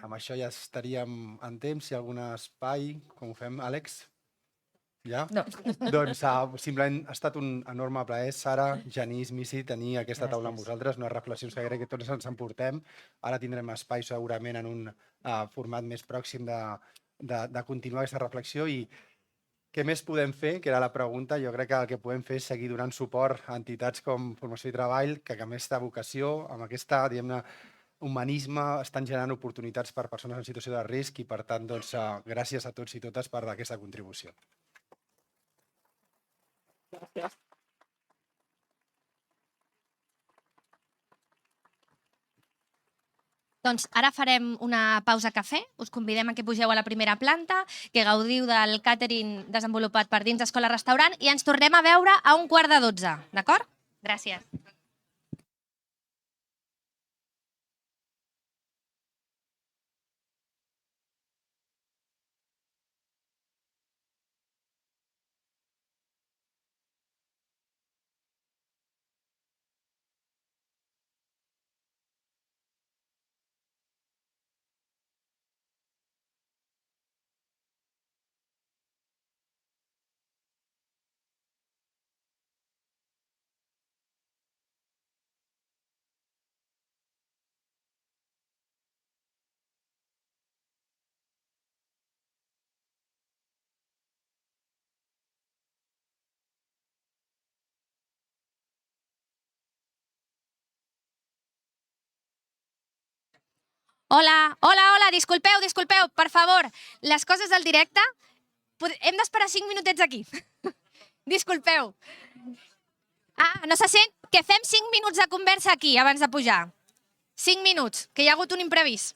amb això ja estaríem en temps, si hi ha algun espai, com ho fem, Àlex? Ja? No. Doncs simplement ha estat un enorme plaer, Sara, Genís, Missy, tenir aquesta taula amb vosaltres, unes reflexions que crec que tots ens emportem. Ara tindrem espai segurament en un format més pròxim de continuar aquesta reflexió i què més podem fer, que era la pregunta. Jo crec que el que podem fer és seguir donant suport a entitats com Formació i Treball, que amb aquesta vocació, amb aquesta, diguem-ne, humanisme, estan generant oportunitats per persones en situació de risc i, per tant, doncs, gràcies a tots i totes per aquesta contribució. Gràcies. Doncs ara farem una pausa cafè. Us convidem a que pugeu a la primera planta, que gaudiu del càtering desenvolupat per dins d'Escola Restaurant i ens tornem a veure a 11:45, d'acord? Gràcies. Hola, disculpeu, per favor. Les coses del directe, hem d'esperar 5 minutets aquí. Disculpeu. No se sent? Que fem 5 minuts de conversa aquí abans de pujar. 5 minuts, que hi ha hagut un imprevist.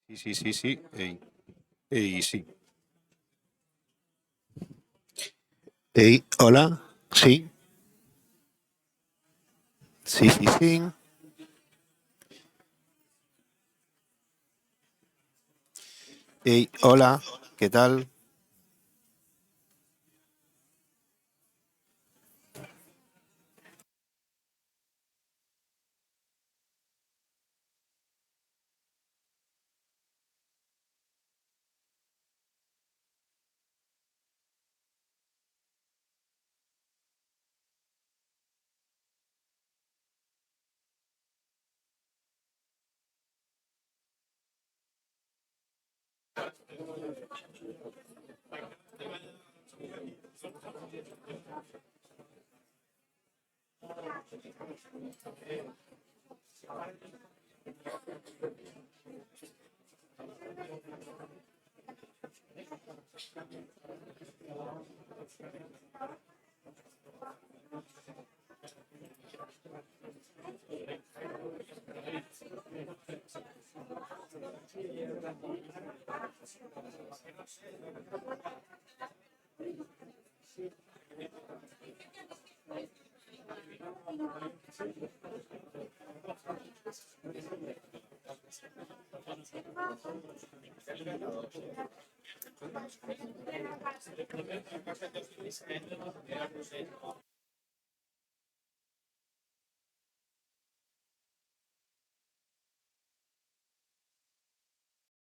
Sí. Ey, sí. Ey, hola. Sí. Sí. Ey, hola. ¿Qué tal?